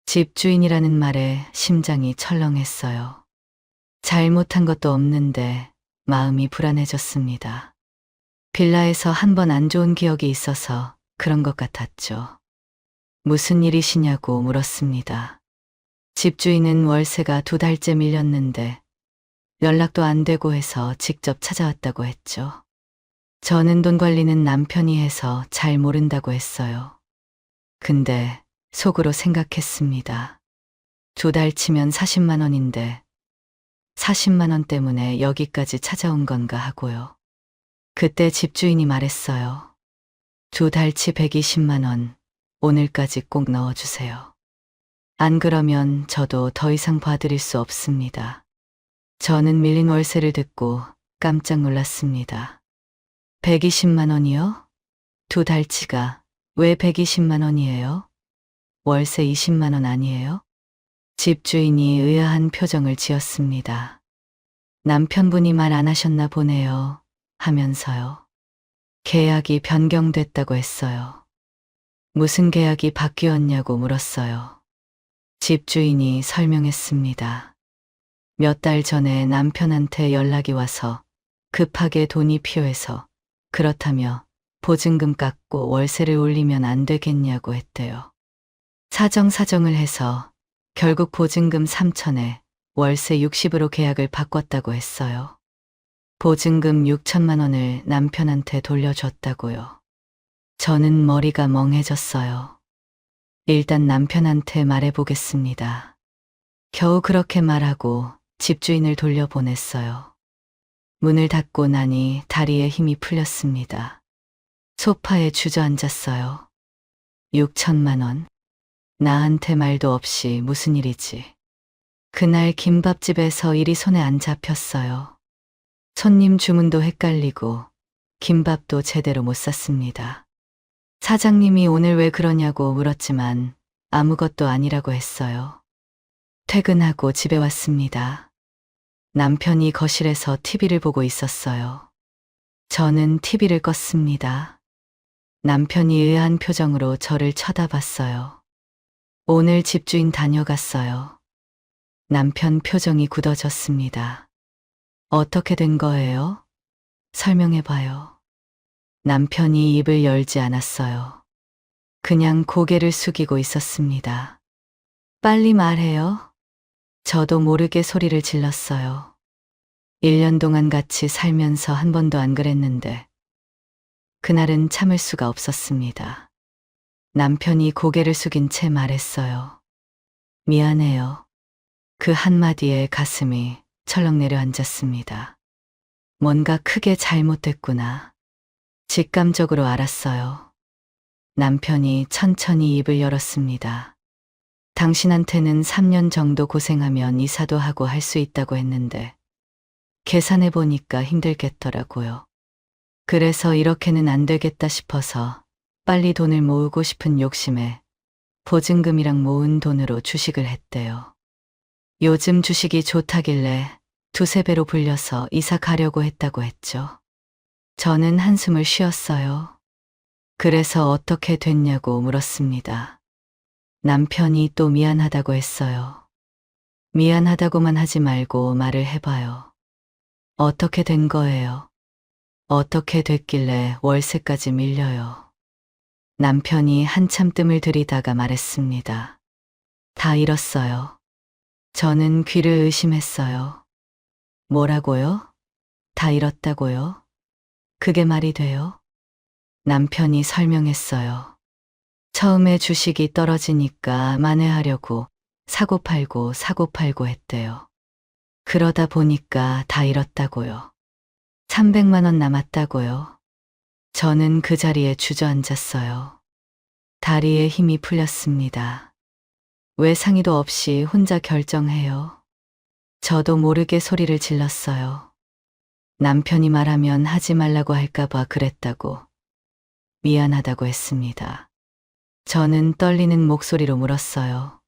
집주인이라는 말에 심장이 철렁했어요. 잘못한 것도 없는데 마음이 불안해졌습니다. 빌라에서 한 번 안 좋은 기억이 있어서 그런 것 같았죠. 무슨 일이시냐고 물었습니다. 집주인은 월세가 2달째 밀렸는데 연락도 안 되고 해서 직접 찾아왔다고 했죠. 저는 돈 관리는 남편이 해서 잘 모른다고 했어요. 근데 속으로 생각했습니다. 2달 치면 40만 원인데 40만 원 때문에 여기까지 찾아온 건가 하고요. 그때 집주인이 말했어요. 2달치 120만 원, 오늘까지 꼭 넣어주세요. 안 그러면 저도 더 이상 봐드릴 수 없습니다. 저는 밀린 월세를 듣고 깜짝 놀랐습니다. 120만 원이요? 2달치가 왜 120만 원이에요? 월세 20만 원 아니에요? 집주인이 의아한 표정을 지었습니다. 남편분이 말 안 하셨나 보네요. 하면서요. 계약이 변경됐다고 했어요. 무슨 계약이 바뀌었냐고 물었어요. 집주인이 설명했습니다. 몇 달 전에 남편한테 연락이 와서 급하게 돈이 필요해서 그렇다며 보증금 깎고 월세를 올리면 안 되겠냐고 했대요. 사정을 해서 결국 보증금 3천에 월세 60으로 계약을 바꿨다고 했어요. 보증금 6천만 원을 남편한테 돌려줬다고요. 저는 머리가 멍해졌어요. 일단 남편한테 말해보겠습니다. 겨우 그렇게 말하고 집주인을 돌려보냈어요. 문을 닫고 나니 다리에 힘이 풀렸습니다. 소파에 주저앉았어요. 6천만 원. 나한테 말도 없이 무슨 일이지. 그날 김밥집에서 일이 손에 안 잡혔어요. 손님 주문도 헷갈리고 김밥도 제대로 못 샀습니다. 사장님이 오늘 왜 그러냐고 물었지만 아무것도 아니라고 했어요. 퇴근하고 집에 왔습니다. 남편이 거실에서 TV를 보고 있었어요. 저는 TV를 껐습니다. 남편이 의아한 표정으로 저를 쳐다봤어요. 오늘 집주인 다녀갔어요. 남편 표정이 굳어졌습니다. 어떻게 된 거예요? 설명해봐요. 남편이 입을 열지 않았어요. 그냥 고개를 숙이고 있었습니다. 빨리 말해요. 저도 모르게 소리를 질렀어요. 1년 동안 같이 살면서 한 번도 안 그랬는데 그날은 참을 수가 없었습니다. 남편이 고개를 숙인 채 말했어요. 미안해요. 그 한마디에 가슴이 철렁 내려앉았습니다. 뭔가 크게 잘못됐구나. 직감적으로 알았어요. 남편이 천천히 입을 열었습니다. 당신한테는 3년 정도 고생하면 이사도 하고 할 수 있다고 했는데 계산해보니까 힘들겠더라고요. 그래서 이렇게는 안 되겠다 싶어서 빨리 돈을 모으고 싶은 욕심에 보증금이랑 모은 돈으로 주식을 했대요. 요즘 주식이 좋다길래 2~3배로 불려서 이사 가려고 했다고 했죠. 저는 한숨을 쉬었어요. 그래서 어떻게 됐냐고 물었습니다. 남편이 또 미안하다고 했어요. 미안하다고만 하지 말고 말을 해봐요. 어떻게 된 거예요? 어떻게 됐길래 월세까지 밀려요? 남편이 한참 뜸을 들이다가 말했습니다. 다 잃었어요. 저는 귀를 의심했어요. 뭐라고요? 다 잃었다고요? 그게 말이 돼요? 남편이 설명했어요. 처음에 주식이 떨어지니까 만회하려고 사고 팔고 했대요. 그러다 보니까 다 잃었다고요. 300만 원 남았다고요. 저는 그 자리에 주저앉았어요. 다리에 힘이 풀렸습니다. 왜 상의도 없이 혼자 결정해요? 저도 모르게 소리를 질렀어요. 남편이 말하면 하지 말라고 할까봐 그랬다고. 미안하다고 했습니다. 저는 떨리는 목소리로 물었어요.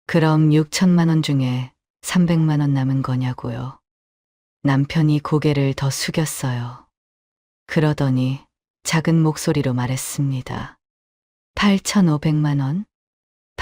그럼 6천만 원 중에 300만 원 남은 거냐고요. 남편이 고개를 더 숙였어요. 그러더니 작은 목소리로 말했습니다. 8,500만 원?